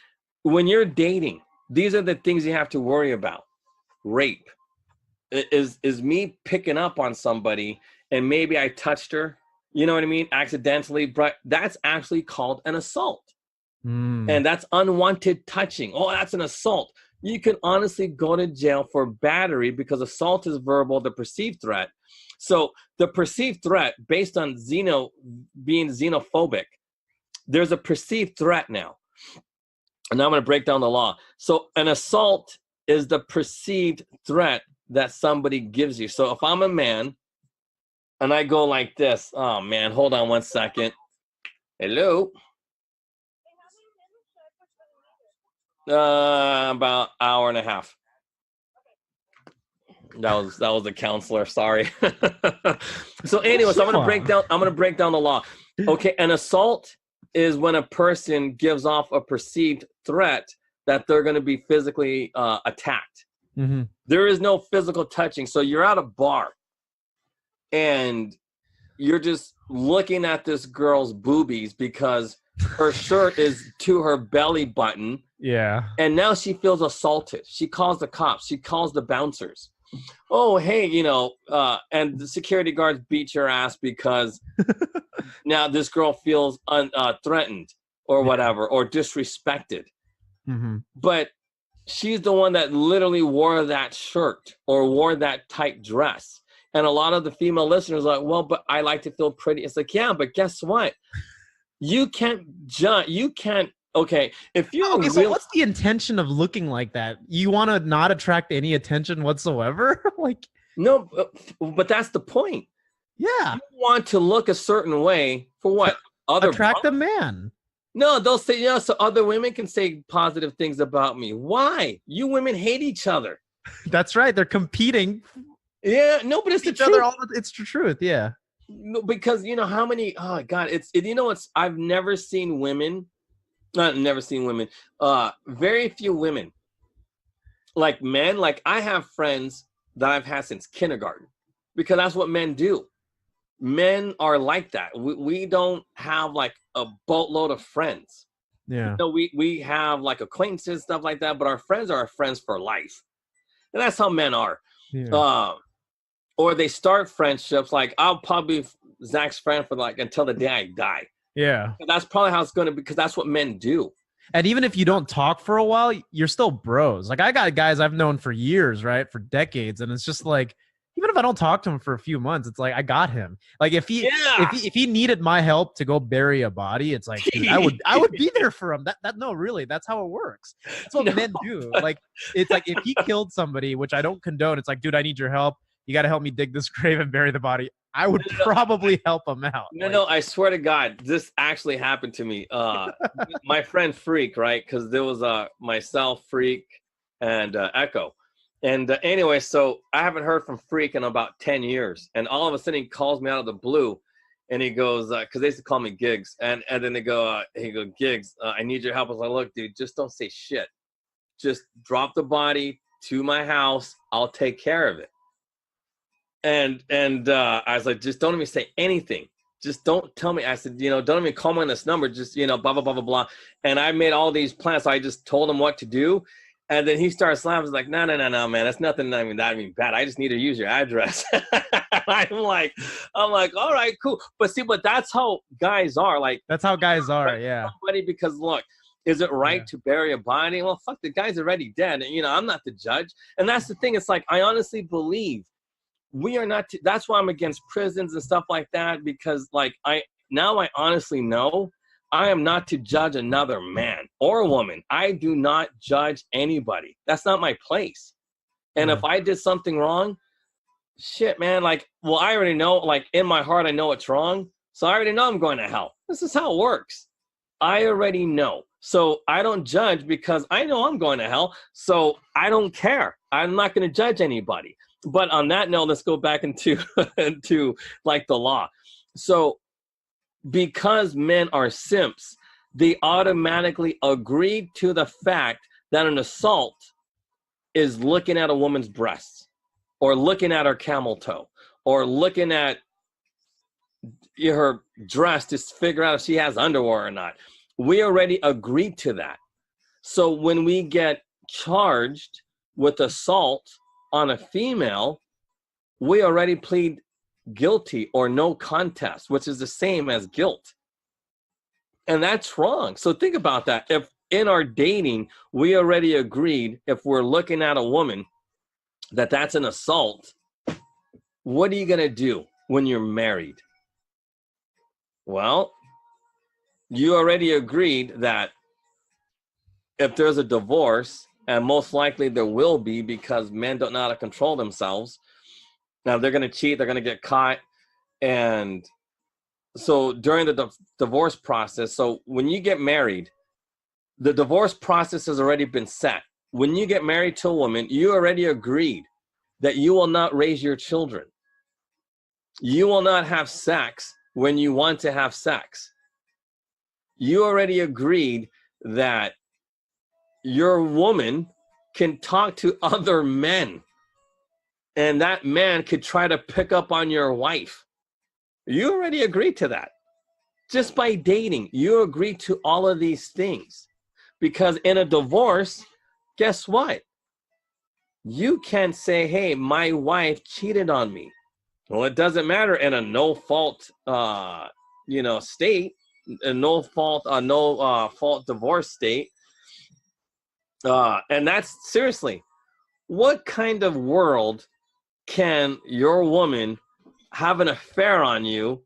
when you're dating, these are the things you have to worry about. Rape is me picking up on somebody and maybe I touched her, you know what I mean, accidentally, but that's actually called an assault. And that's unwanted touching. Oh, that's an assault. You can honestly go to jail for battery, because assault is verbal, the perceived threat. So the perceived threat, based on being xenophobic, there's a perceived threat now. And now I'm going to break down the law. So an assault is the perceived threat that somebody gives you. So if I'm a man and I go like this, oh man, hold on one second. Hello. About hour and a half. That was the counselor. Sorry. So anyway, so I'm gonna break down the law. Okay, an assault is when a person gives off a perceived threat that they're going to be physically attacked. Mm-hmm. There is no physical touching. So you're at a bar and you're just looking at this girl's boobies because her shirt is to her belly button. Yeah. And now she feels assaulted. She calls the cops. She calls the bouncers. Oh, hey, and the security guards beat your ass because now this girl feels threatened or whatever, or disrespected. Mm-hmm. But she's the one that literally wore that shirt or wore that tight dress. And a lot of the female listeners are like, well, but I like to feel pretty. It's like, yeah, but guess what? You can't judge. You can't. Okay, if you're okay, so what's the intention of looking like that? You want to not attract any attention whatsoever? Like, no, but that's the point. Yeah, you want to look a certain way for what? Attract a man. No, they'll say, so other women can say positive things about me. Why? You women hate each other. That's right. They're competing. Yeah, no, but it's the truth. It's the truth. Yeah, no, because how many? Oh God, I've never seen women. Very few women like men, like I have friends that I've had since kindergarten because that's what men do. Men are like that. We don't have like a boatload of friends. Yeah. So we have like acquaintances, stuff like that, but our friends are our friends for life. And that's how men are. Yeah. Or they start friendships like I'll probably be Zach's friend for like until the day I die. Yeah. That's probably how it's going to be because that's what men do. And even if you don't talk for a while, you're still bros. Like I got guys I've known for years, right? For decades. And it's just like, even if I don't talk to him for a few months, it's like I got him. Like if he needed my help to go bury a body, it's like, dude, I would be there for him. That no, really, that's how it works. That's what men do. Like it's like if he killed somebody, which I don't condone, it's like, dude, I need your help. You got to help me dig this grave and bury the body. I would probably help him out. No, I swear to God, this actually happened to me. My friend Freak, right? Because there was myself, Freak, and Echo. And anyway, so I haven't heard from Freak in about 10 years. And all of a sudden he calls me out of the blue and he goes, because they used to call me Gigs. And then he goes, Gigs, I need your help. I was like, look, dude, just don't say shit. Just drop the body to my house. I'll take care of it. And I was like, just don't even say anything. Just don't tell me. I said, don't even call me on this number. Just, blah, blah, blah, blah, blah. And I made all these plans. So I just told him what to do. And then he started slapping. I was like, no, man. That's nothing. That bad. I just need to use your address. I'm like, all right, cool. But that's how guys are. Like, that's how guys are. Yeah. Somebody, because look, is it right to bury a body? Well, fuck, the guy's already dead. And, I'm not the judge. And that's the thing. It's like, I honestly believe we are not. That's why I'm against prisons and stuff like that. Because like, I honestly know I am not to judge another man or a woman. I do not judge anybody. That's not my place. And if I did something wrong, shit, man, like, well, I already know, like in my heart, I know it's wrong. So I already know I'm going to hell. This is how it works. I already know. So I don't judge because I know I'm going to hell. So I don't care. I'm not going to judge anybody. But on that note, let's go back into like the law. So because men are simps, they automatically agree to the fact that an assault is looking at a woman's breasts or looking at her camel toe or looking at her dress to figure out if she has underwear or not. We already agreed to that. So when we get charged with assault on a female, we already plead guilty or no contest, which is the same as guilt. And that's wrong. So think about that. If in our dating, we already agreed, if we're looking at a woman, that's an assault, what are you going to do when you're married? Well, you already agreed that if there's a divorce, and most likely there will be because men don't know how to control themselves. Now they're going to cheat, they're going to get caught. And so during the divorce process, so when you get married, the divorce process has already been set. When you get married to a woman, you already agreed that you will not raise your children. You will not have sex when you want to have sex. You already agreed that your woman can talk to other men and that man could try to pick up on your wife. You already agreed to that. Just by dating, you agree to all of these things. Because in a divorce, guess what? You can't say, hey, my wife cheated on me. Well, it doesn't matter in a no-fault, state, a no-fault divorce state. And that's seriously, what kind of world can your woman have an affair on you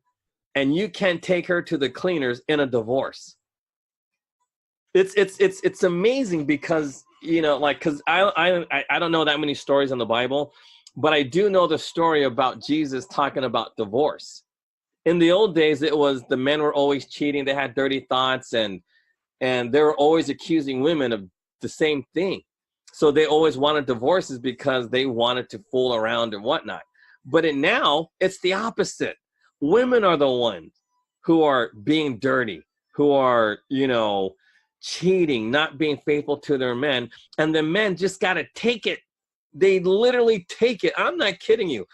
and you can't take her to the cleaners in a divorce? It's amazing because, because I don't know that many stories in the Bible, but I do know the story about Jesus talking about divorce. In the old days, it was the men were always cheating. They had dirty thoughts and they were always accusing women of the same thing. So they always wanted divorces because they wanted to fool around and whatnot. But now it's the opposite. Women are the ones who are being dirty, who are, cheating, not being faithful to their men, and the men just got to take it. They literally take it. I'm not kidding you.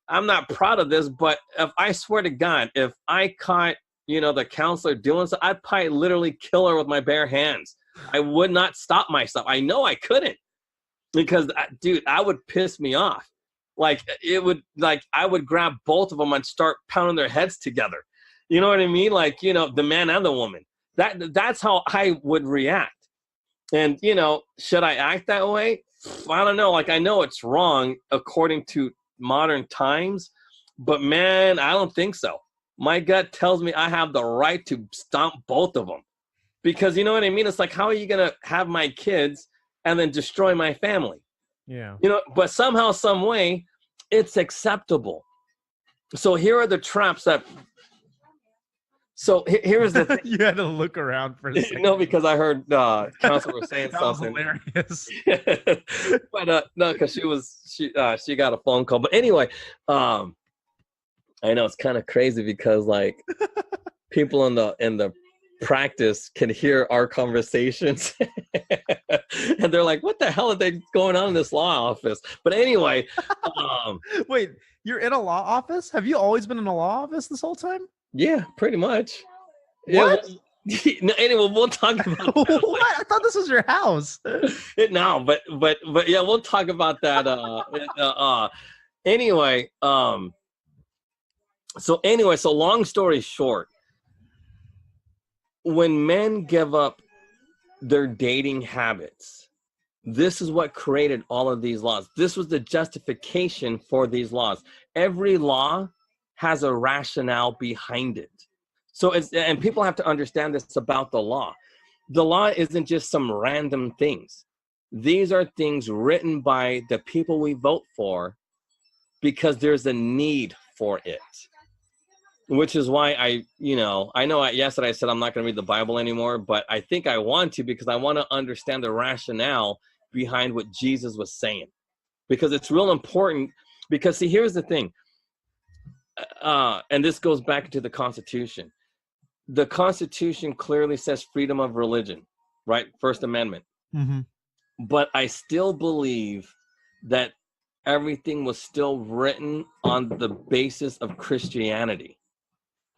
I'm not proud of this, but if I swear to God, if I caught, the counselor doing so, I'd probably literally kill her with my bare hands. I would not stop myself. I know I couldn't, because, dude, I would piss me off. I would grab both of them and start pounding their heads together. You know what I mean? The man and the woman. That's how I would react. And, should I act that way? I don't know. I know it's wrong according to modern times, but man, I don't think so. My gut tells me I have the right to stomp both of them, because you know what I mean? It's how are you going to have my kids and then destroy my family? Yeah. But somehow, some way, it's acceptable. So here are the traps that. So here's the thing. You had to look around for a second. No, because I heard counselor was saying that something. Was hilarious. But no, because she got a phone call. But anyway, I know it's kind of crazy because people in the practice can hear our conversations, and they're like, "What the hell are they going on in this law office?" But anyway, wait, you're in a law office? Have you always been in a law office this whole time? Yeah, pretty much. What? Yeah, anyway, we'll talk about that. What? I thought this was your house. No, but yeah, we'll talk about that. Anyway, so long story short, when men give up their dating habits, this is what created all of these laws. This was the justification for these laws. Every law has a rationale behind it. So and people have to understand this about the law. The law isn't just some random things. These are things written by the people we vote for because there's a need for it. Which is why I know yesterday I said I'm not going to read the Bible anymore, but I think I want to, because I want to understand the rationale behind what Jesus was saying. Because it's real important, because see, here's the thing. And this goes back to the Constitution. The Constitution clearly says freedom of religion, right? First Amendment. Mm-hmm. But I still believe that everything was still written on the basis of Christianity.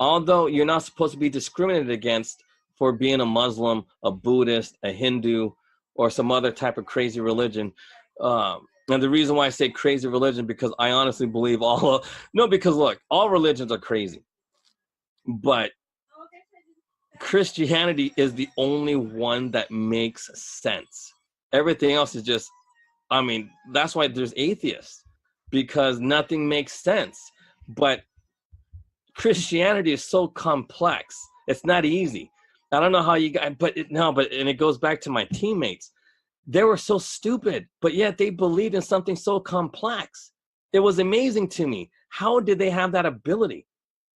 Although you're not supposed to be discriminated against for being a Muslim, a Buddhist, a Hindu, or some other type of crazy religion. And the reason why I say crazy religion, because I honestly believe because look, all religions are crazy. But Christianity is the only one that makes sense. Everything else is just, that's why there's atheists, because nothing makes sense. But Christianity is so complex. It's not easy. I don't know how you got, and it goes back to my teammates. They were so stupid, but yet they believed in something so complex. It was amazing to me. How did they have that ability?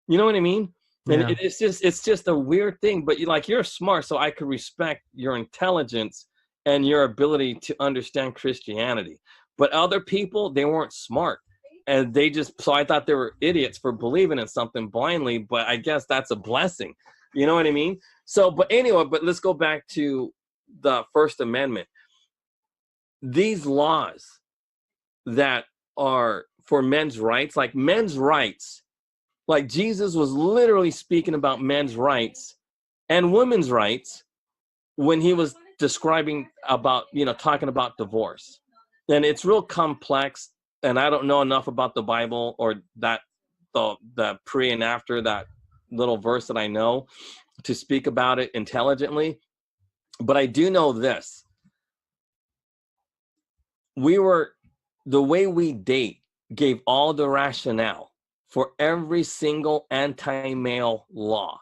You know what I mean? And Yeah. it's just a weird thing, but you're smart, so I could respect your intelligence and your ability to understand Christianity. But other people, they weren't smart. And so I thought they were idiots for believing in something blindly, but I guess that's a blessing. You know what I mean? So, but anyway, let's go back to the First Amendment. These laws that are for men's rights, like Jesus was literally speaking about men's rights and women's rights when he was describing about, talking about divorce. And it's real complex. And I don't know enough about the Bible or that the pre and after that little verse that I know to speak about it intelligently. But I do know this. The way we date gave all the rationale for every single anti-male law.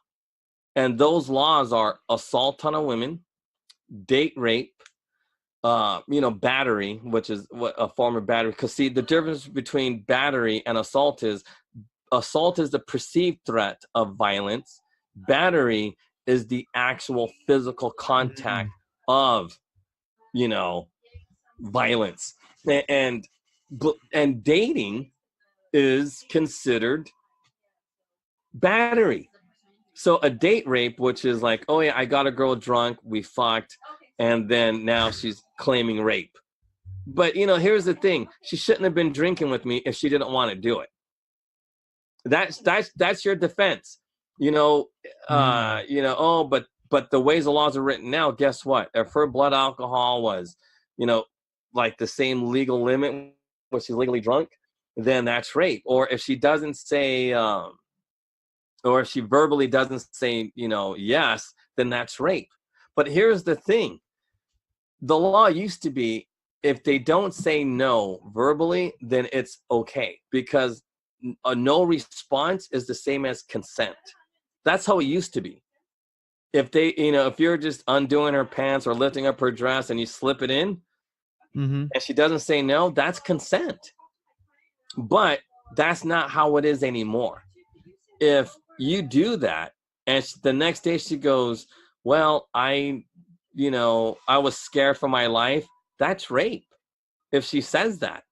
And those laws are assault on a woman, date rape, battery, which is a form of battery. Because see, the difference between battery and assault is the perceived threat of violence. Battery is the actual physical contact of, violence. And dating is considered battery. So a date rape, which is like, oh yeah, I got a girl drunk, we fucked, and then now she's claiming rape. But here's the thing: she shouldn't have been drinking with me if she didn't want to do it. That's your defense. Oh, but the ways the laws are written now, guess what? If her blood alcohol was, like the same legal limit when she's legally drunk, then that's rape. Or if she doesn't say, or if she verbally doesn't say, yes, then that's rape. But here's the thing. The law used to be, if they don't say no verbally, then it's okay, because a no response is the same as consent. That's how it used to be. If they, if you're just undoing her pants or lifting up her dress and you slip it in, and she doesn't say no, that's consent. But that's not how it is anymore. If you do that, and the next day she goes, well, I was scared for my life, that's rape. If she says that,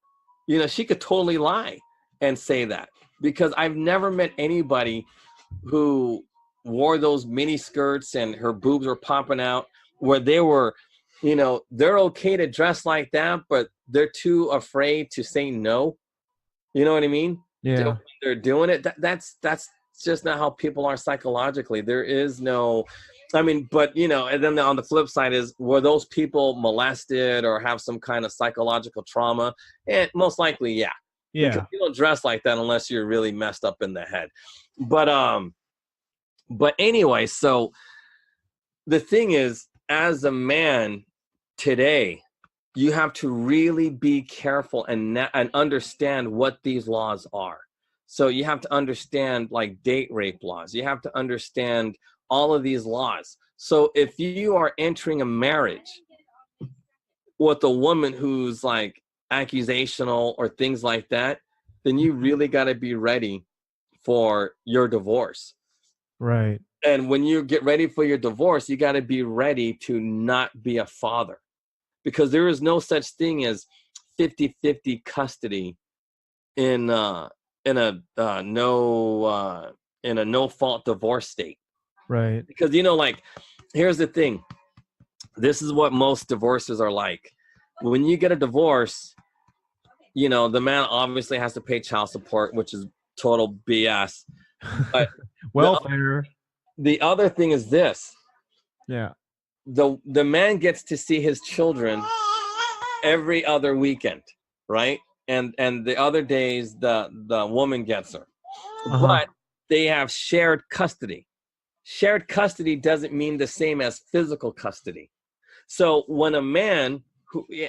she could totally lie and say that, because I've never met anybody who wore those mini skirts and her boobs were popping out where they were, they're okay to dress like that, but they're too afraid to say no. You know what I mean? Yeah. They're doing it. That's just not how people are psychologically. There is no, but and then on the flip side is, were those people molested or have some kind of psychological trauma? And most likely, yeah. Because you don't dress like that unless you're really messed up in the head. But anyway, so the thing is, as a man today, you have to really be careful and understand what these laws are. So you have to understand like date rape laws. You have to understand all of these laws. So if you are entering a marriage with a woman who's like accusational or things like that, then you really got to be ready for your divorce. Right. And when you get ready for your divorce, you got to be ready to not be a father, because there is no such thing as 50-50 custody in a no fault divorce state. Right. Because here's the thing. This is what most divorces are like. When you get a divorce, the man obviously has to pay child support, which is total BS. But welfare. The other thing is this. Yeah. The man gets to see his children every other weekend, right? And the other days the woman gets her. But they have shared custody. Shared custody doesn't mean the same as physical custody. So when a man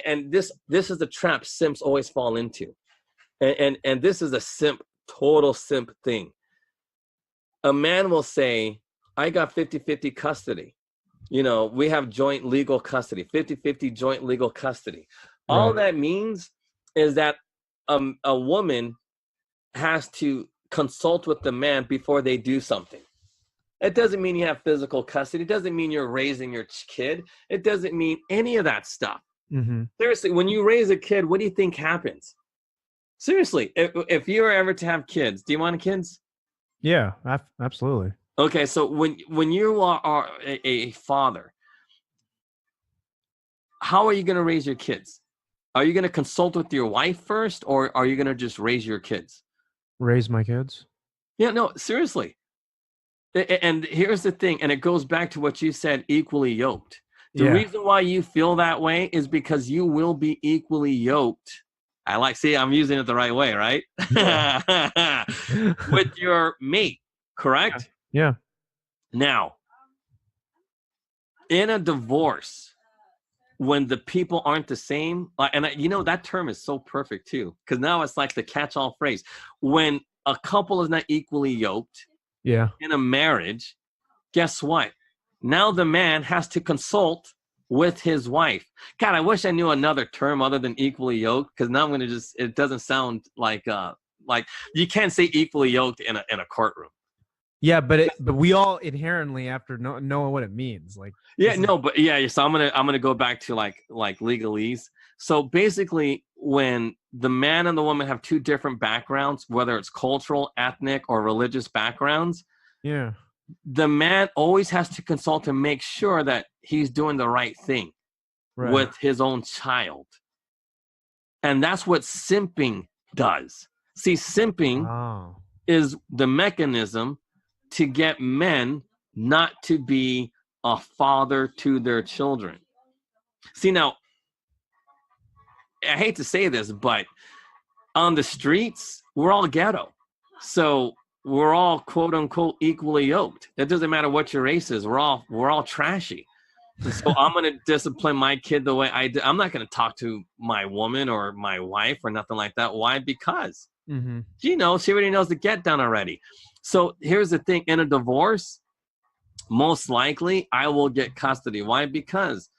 and this is the trap simps always fall into. And this is a total simp thing. A man will say, I got 50-50 custody. We have joint legal custody, 50-50 joint legal custody. Right. All that means is that a woman has to consult with the man before they do something. It doesn't mean you have physical custody. It doesn't mean you're raising your kid. It doesn't mean any of that stuff. Seriously, when you raise a kid, what do you think happens? Seriously, if you were ever to have kids, do you want kids? Yeah, absolutely. Okay, so when you are a father, how are you going to raise your kids? Are you going to consult with your wife first, or are you going to just raise your kids? Raise my kids? Yeah, no, seriously. And here's the thing, and it goes back to what you said, equally yoked. The reason why you feel that way is because you will be equally yoked. I'm using it the right way, right? With your mate, correct? Yeah. Now, in a divorce, when the people aren't the same, and that term is so perfect too, because now it's like the catch-all phrase. When a couple is not equally yoked, in a marriage, guess what? Now the man has to consult with his wife. God, I wish I knew another term other than equally yoked, because now I'm going to it doesn't sound like you can't say equally yoked in a courtroom. Yeah, but we all inherently have to know what it means. So I'm gonna go back to like legalese. So basically, when the man and the woman have two different backgrounds, whether it's cultural, ethnic, or religious backgrounds, the man always has to consult and make sure that he's doing the right thing with his own child. And that's what simping does. See, simping is the mechanism to get men not to be a father to their children. See, now, I hate to say this, but on the streets, we're all ghetto. So we're all quote unquote equally yoked. It doesn't matter what your race is. We're all trashy. So I'm going to discipline my kid the way I do. I'm not going to talk to my woman or my wife or nothing like that. Why? Because she already knows the get down already. So here's the thing. In a divorce, most likely I will get custody. Why? Because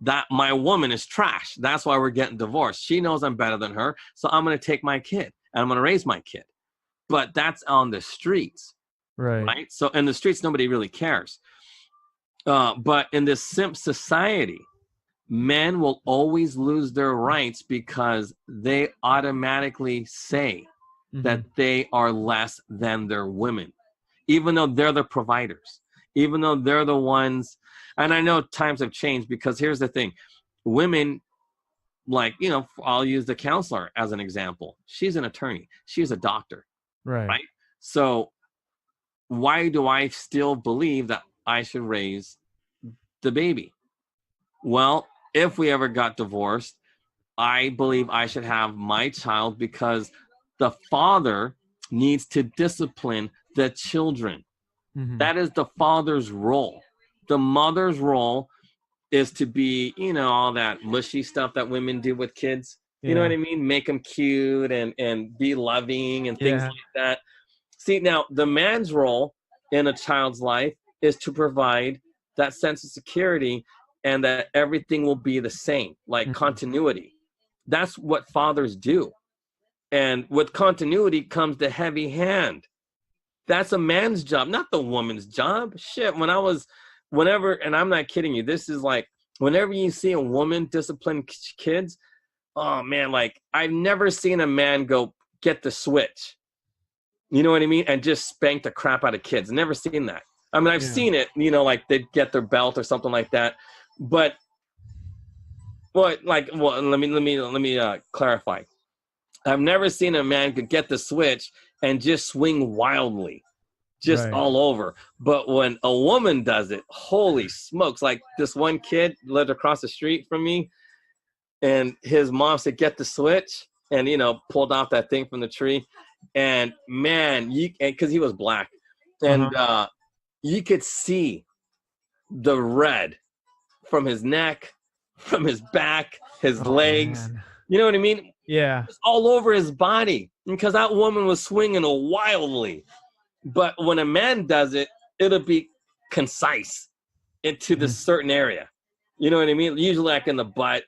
that my woman is trash. That's why we're getting divorced. She knows I'm better than her. So I'm going to take my kid and I'm going to raise my kid. But that's on the streets. Right. So in the streets, nobody really cares. But in this simp society, men will always lose their rights because they automatically say that they are less than their women, even though they're the providers, even though they're the ones. And I know times have changed, because here's the thing. Women, like, I'll use the counselor as an example. She's an attorney. She's a doctor. Right. So why do I still believe that I should raise the baby? Well, if we ever got divorced, I believe I should have my child, because the father needs to discipline the children. That is the father's role. The mother's role is to be, all that mushy stuff that women do with kids. You know what I mean? Make them cute and be loving and things like that. See, now the man's role in a child's life is to provide that sense of security and that everything will be the same, like continuity. That's what fathers do. And with continuity comes the heavy hand. That's a man's job, not the woman's job. Shit, whenever, and I'm not kidding you, this is like, whenever you see a woman discipline kids, oh man, like I've never seen a man go get the switch. You know what I mean? And just spank the crap out of kids. Never seen that. I mean, I've seen it, like they'd get their belt or something like that. But let me clarify. I've never seen a man could get the switch and just swing wildly, all over. But when a woman does it, holy smokes. Like this one kid lived across the street from me, and his mom said, get the switch, and, pulled off that thing from the tree. And man, because he was black, and you could see the red from his neck, from his back, his legs. Man. You know what I mean? Yeah. It's all over his body, because that woman was swinging wildly. But when a man does it, it'll be concise into this certain area. You know what I mean? Usually like in the butt,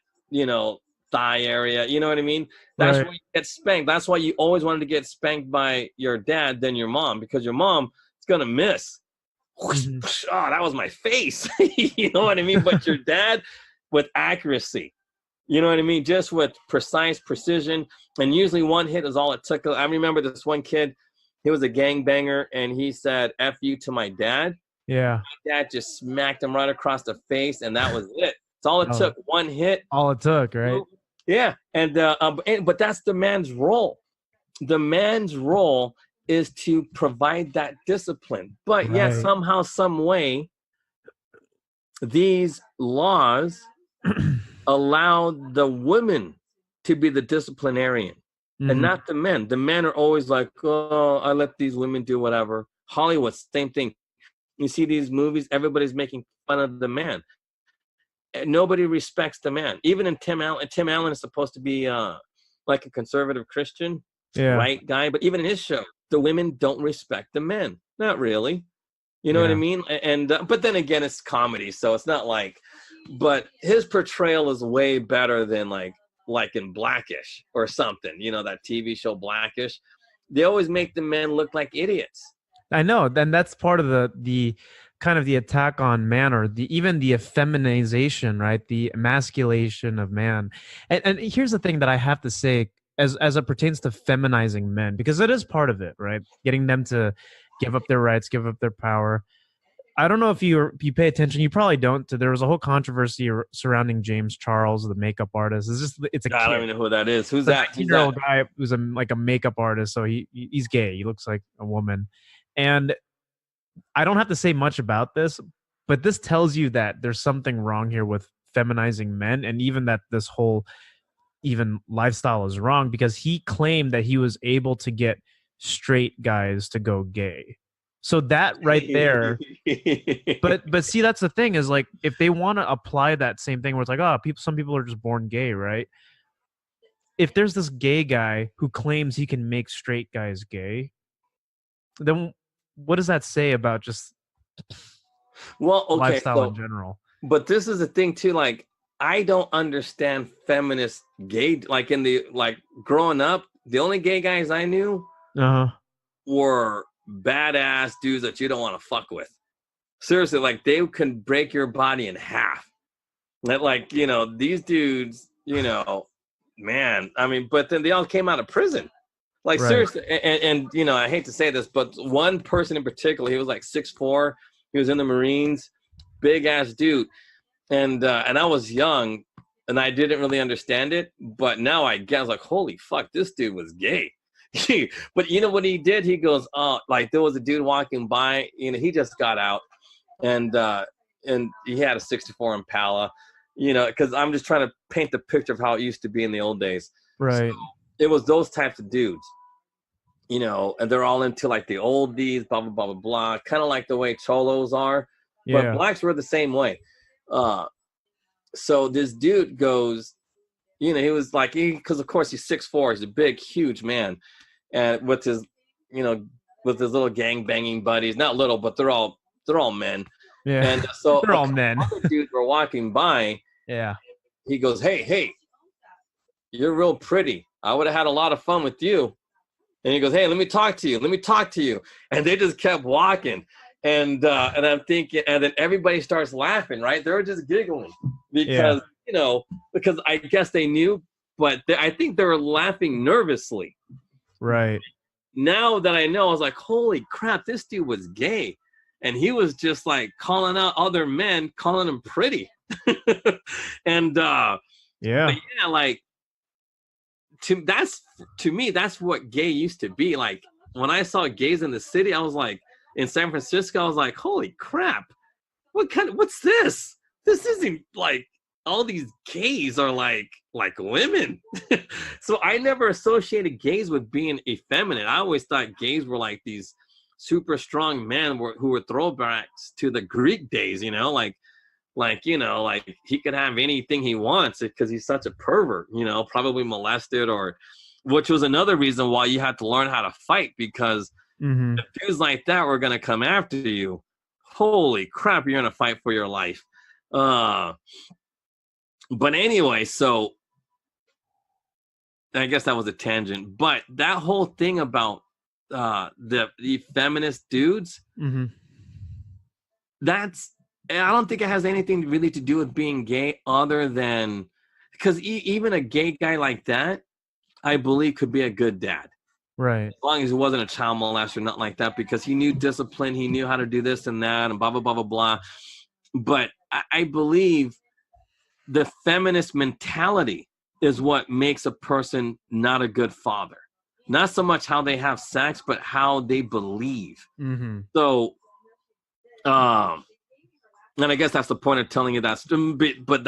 thigh area. You know what I mean? That's where you get spanked. That's why you always wanted to get spanked by your dad than your mom, because your mom is going to miss. Oh, that was my face. You know what I mean? But your dad with accuracy. You know what I mean? Just with precise precision. And usually one hit is all it took. I remember this one kid, he was a gangbanger, and he said, F you to my dad. Yeah. My dad just smacked him right across the face, and that was it. It's all it took. One hit. All it took, right? Yeah. But that's the man's role. The man's role is to provide that discipline. But yet somehow, some way, these laws allow the women to be the disciplinarian and not the men. The men are always like, oh, I let these women do whatever. Hollywood, same thing. You see these movies, everybody's making fun of the man. And nobody respects the man. Even in Tim Allen. Tim Allen is supposed to be like a conservative Christian, right guy. But even in his show, the women don't respect the men. Not really. You know what I mean? And but then again, it's comedy, so it's not like. But his portrayal is way better than like in Blackish or something. That TV show Blackish. They always make the men look like idiots. I know. Then that's part of the kind of the attack on man, or even the effeminization, right? The emasculation of man. And here's the thing that I have to say as it pertains to feminizing men, because it is part of it, right? Getting them to give up their rights, give up their power. I don't know if you pay attention. You probably don't. There was a whole controversy surrounding James Charles, the makeup artist. It's a kid. I don't even know who that is. Who's the that? 19-year-old guy who's like a makeup artist. So he's gay. He looks like a woman. And I don't have to say much about this, but this tells you that there's something wrong here with feminizing men, and even that this whole even lifestyle is wrong, because he claimed that he was able to get straight guys to go gay. So that right there, but see, that's the thing is, like, if they want to apply that same thing where it's like, oh, some people are just born gay, right? If there's this gay guy who claims he can make straight guys gay, then what does that say about just lifestyle in general? But this is the thing too, like, I don't understand feminist gay, like growing up, the only gay guys I knew were badass dudes that you don't want to fuck with. Seriously, like, they can break your body in half. Like, these dudes, man, I mean, but then they all came out of prison. Like, right. Seriously, and I hate to say this, but one person in particular, he was like 6'4", he was in the Marines, big ass dude. And I was young and I didn't really understand it, but now I was like, holy fuck, this dude was gay. But you know what he did? He goes, oh, like, there was a dude walking by, he just got out, and he had a 64 Impala, because I'm just trying to paint the picture of how it used to be in the old days. Right. So it was those types of dudes, and they're all into like the oldies, blah, blah, blah, blah, blah, kind of like the way cholos are. Yeah. But blacks were the same way. So this dude goes, he was like, because of course he's 6'4", he's a big, huge man. And with his, with his little gang banging buddies, not little, but they're all men. Yeah. And so they're all men. Other dudes were walking by. Yeah. He goes, hey, you're real pretty. I would have had a lot of fun with you. And he goes, hey, let me talk to you. And they just kept walking. And I'm thinking, and then everybody starts laughing, right? They're just giggling because, because I guess they knew, but I think they were laughing nervously. Right. Now that I know, I was like, holy crap, this dude was gay. And he was just like calling out other men, calling them pretty. And like, to me, that's what gay used to be. Like, when I saw gays in the city, I was like, in San Francisco, I was like, holy crap, what's this? This isn't like, all these gays are like women. So I never associated gays with being effeminate. I always thought gays were like these super strong men who were throwbacks to the Greek days, like he could have anything he wants because he's such a pervert, probably molested, or which was another reason why you had to learn how to fight, because if dudes like that were going to come after you, holy crap, you're going to fight for your life. But anyway, so I guess that was a tangent. But that whole thing about the feminist dudes, I don't think it has anything really to do with being gay, other than because even a gay guy like that, I believe, could be a good dad. Right. As long as he wasn't a child molester, nothing like that, because he knew discipline, he knew how to do this and that, and blah, blah, blah, blah, blah. But I believe the feminist mentality is what makes a person not a good father. Not so much how they have sex, but how they believe. So, and I guess that's the point of telling you that. But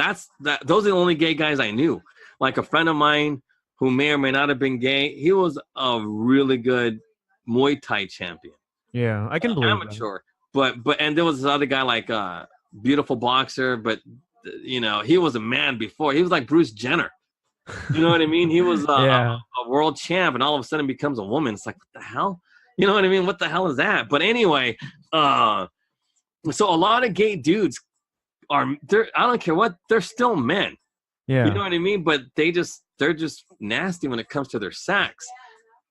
those are the only gay guys I knew. Like a friend of mine who may or may not have been gay, he was a really good Muay Thai champion. Yeah, I can believe amateur. That. But and there was this other guy, like a beautiful boxer, but he was a man before. He was like Bruce Jenner. You know what I mean? He was a world champ, and all of a sudden becomes a woman. It's like, what the hell? You know what I mean? What the hell is that? But anyway, so a lot of gay dudes I don't care what, they're still men. Yeah. You know what I mean? But they're just nasty when it comes to their sex.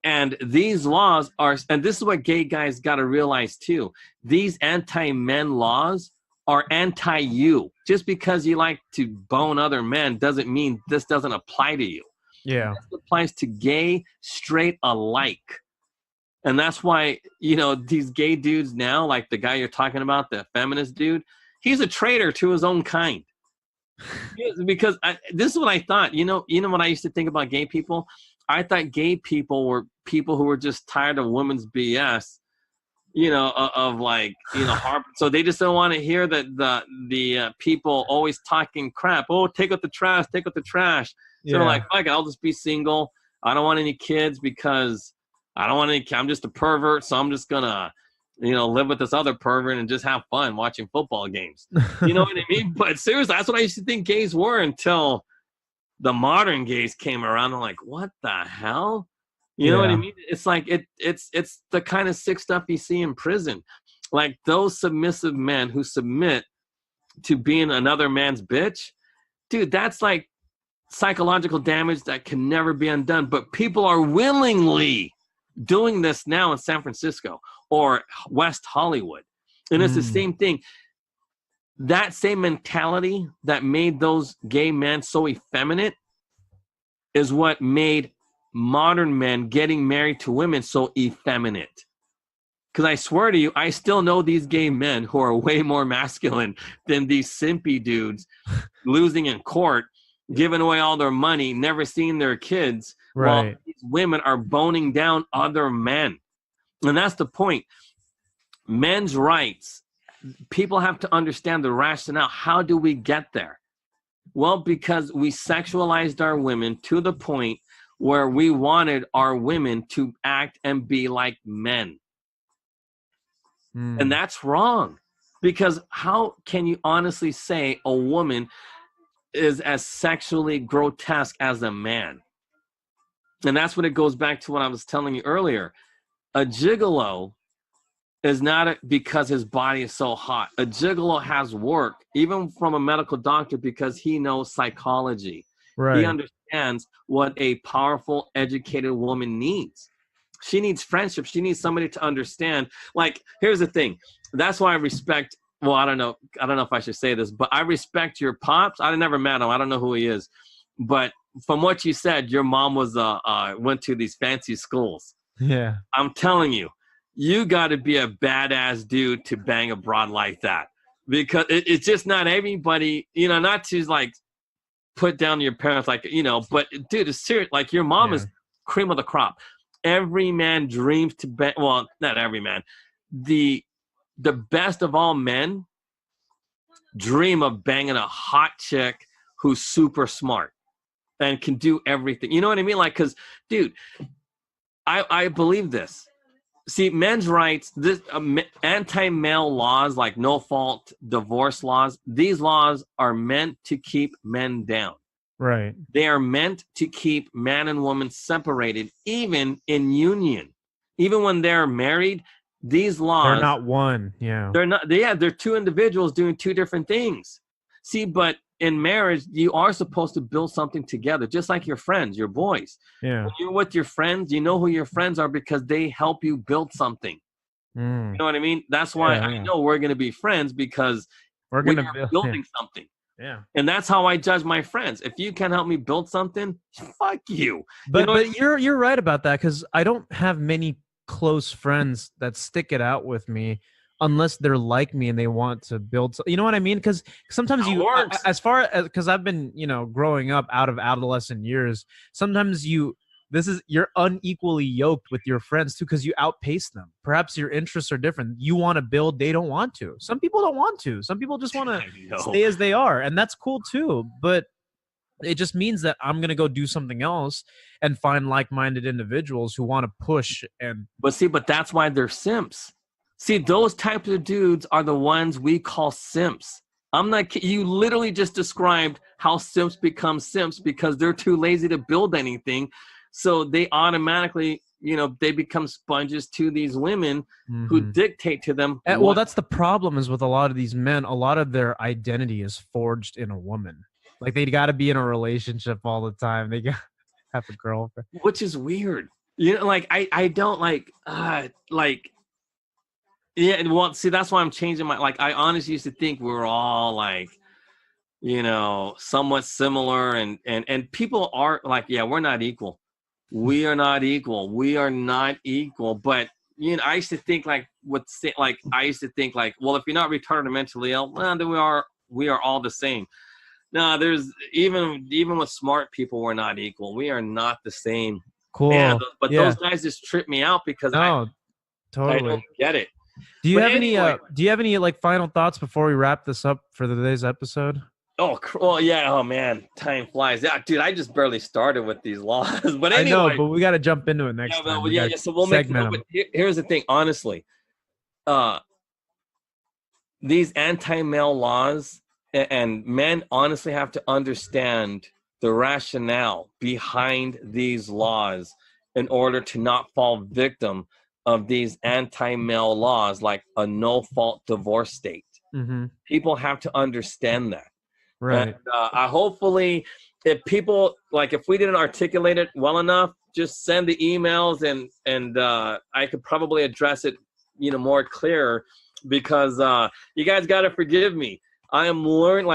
And these laws and this is what gay guys got to realize too. These anti-men laws are anti-you. Just because you like to bone other men doesn't mean this doesn't apply to you. Yeah. This applies to gay, straight alike. And that's why, these gay dudes now, like the guy you're talking about, the feminist dude, he's a traitor to his own kind. Because this is what I thought. What I used to think about gay people? I thought gay people were people who were just tired of women's BS, so they just don't want to hear that the people always talking crap. Oh, take out the trash, take out the trash. So they're like, fuck it, I'll just be single. I don't want any kids because I don't want any. I'm just a pervert, so I'm just gonna, live with this other pervert and just have fun watching football games. You know what I mean? But seriously, that's what I used to think gays were until the modern gays came around. I'm like, what the hell? You know what I mean? It's like it's the kind of sick stuff you see in prison. Like those submissive men who submit to being another man's bitch. Dude, that's like psychological damage that can never be undone. But people are willingly doing this now in San Francisco or West Hollywood. And it's the same thing. That same mentality that made those gay men so effeminate is what made modern men getting married to women so effeminate. Because I swear to you, I still know these gay men who are way more masculine than these simpy dudes losing in court, giving away all their money, never seeing their kids, while these women are boning down other men. And that's the point. Men's rights. People have to understand the rationale. How do we get there? Well, because we sexualized our women to the point where we wanted our women to act and be like men. And that's wrong. Because how can you honestly say a woman is as sexually grotesque as a man? And that's when it goes back to what I was telling you earlier. A gigolo is not because his body is so hot. A gigolo has work, even from a medical doctor, because he knows psychology. Right. He understands what a powerful, educated woman needs. She needs friendship. She needs somebody to understand. Like, here's the thing. That's why I respect, well, I don't know if I should say this, but I respect your pops. I never met him. I don't know who he is. But from what you said, your mom was went to these fancy schools. Yeah. I'm telling you, you got to be a badass dude to bang a broad like that. Because it's just not everybody, not to like put down your parents, like, but dude, it's serious. Like your mom is cream of the crop. Every man dreams to bang, well, not every man. The best of all men dream of banging a hot chick who's super smart and can do everything. You know what I mean? Like, because, dude, I believe this. See, men's rights, this anti-male laws like no-fault divorce laws, these laws are meant to keep men down. Right. They are meant to keep man and woman separated, even in union. Even when they're married, these laws... They're not one, yeah. They're not. They're two individuals doing two different things. See, but in marriage, you are supposed to build something together, just like your friends, your boys. Yeah. When you're with your friends, you know who your friends are because they help you build something. You know what I mean? That's why I know we're going to be friends, because we're building something. Yeah. And that's how I judge my friends. If you can't help me build something, fuck you. But you're right about that, because I don't have many close friends that stick it out with me unless they're like me and they want to build. You know what I mean? Because sometimes as far as, because I've been, growing up out of adolescent years, sometimes you're unequally yoked with your friends too, because you outpace them. Perhaps your interests are different. You want to build, they don't want to. Some people don't want to. Some people just want to stay as they are, and that's cool too. But it just means that I'm going to go do something else and find like-minded individuals who want to push. But that's why they're simps. See, those types of dudes are the ones we call simps. I'm not kidding. You literally just described how simps become simps because they're too lazy to build anything. So they automatically, they become sponges to these women who dictate to them. Well, that's the problem is with a lot of these men, a lot of their identity is forged in a woman. Like they got to be in a relationship all the time. They got to have a girlfriend. Which is weird. I don't yeah, well, see, that's why I'm changing I honestly used to think we were all somewhat similar and people are like, yeah, we're not equal. We are not equal. We are not equal. But I used to think well, if you're not retarded or mentally ill, well, then we are all the same. No, there's even with smart people, we're not equal. We are not the same. Cool. Man, but those guys just trip me out because I don't get it. Do you have any like final thoughts before we wrap this up for today's episode? Oh, well, yeah. Oh man, time flies. Yeah, dude, I just barely stared with these laws. But anyway, I know, but we got to jump into it next time. So we'll make them. But here's the thing, honestly. These anti-male laws, and men honestly have to understand the rationale behind these laws in order to not fall victim of these anti-male laws, like a no-fault divorce state. Mm-hmm. People have to understand that. Right. And hopefully, if we didn't articulate it well enough, just send the emails and I could probably address it, more clear, because you guys got to forgive me. I am learning,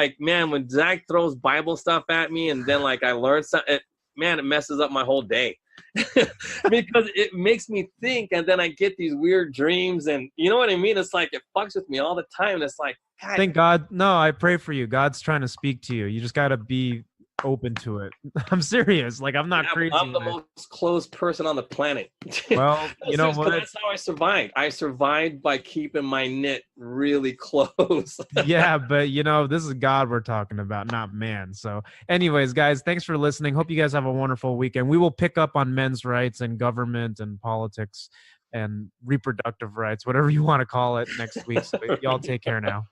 when Zach throws Bible stuff at me and then I learn something, it messes up my whole day. Because it makes me think, and then I get these weird dreams, and you know what I mean? It's it fucks with me all the time. And it's God. Thank God. No, I pray for you. God's trying to speak to you. You just got to be open to it. I'm serious. I'm not crazy. I'm the most closed person on the planet. Well, you know what? That's how I survived. I survived by keeping my knit really close. Yeah, but this is God we're talking about, not man. So anyways, guys, thanks for listening. Hope you guys have a wonderful weekend. We will pick up on men's rights and government and politics and reproductive rights, whatever you want to call it, next week. So y'all take care now.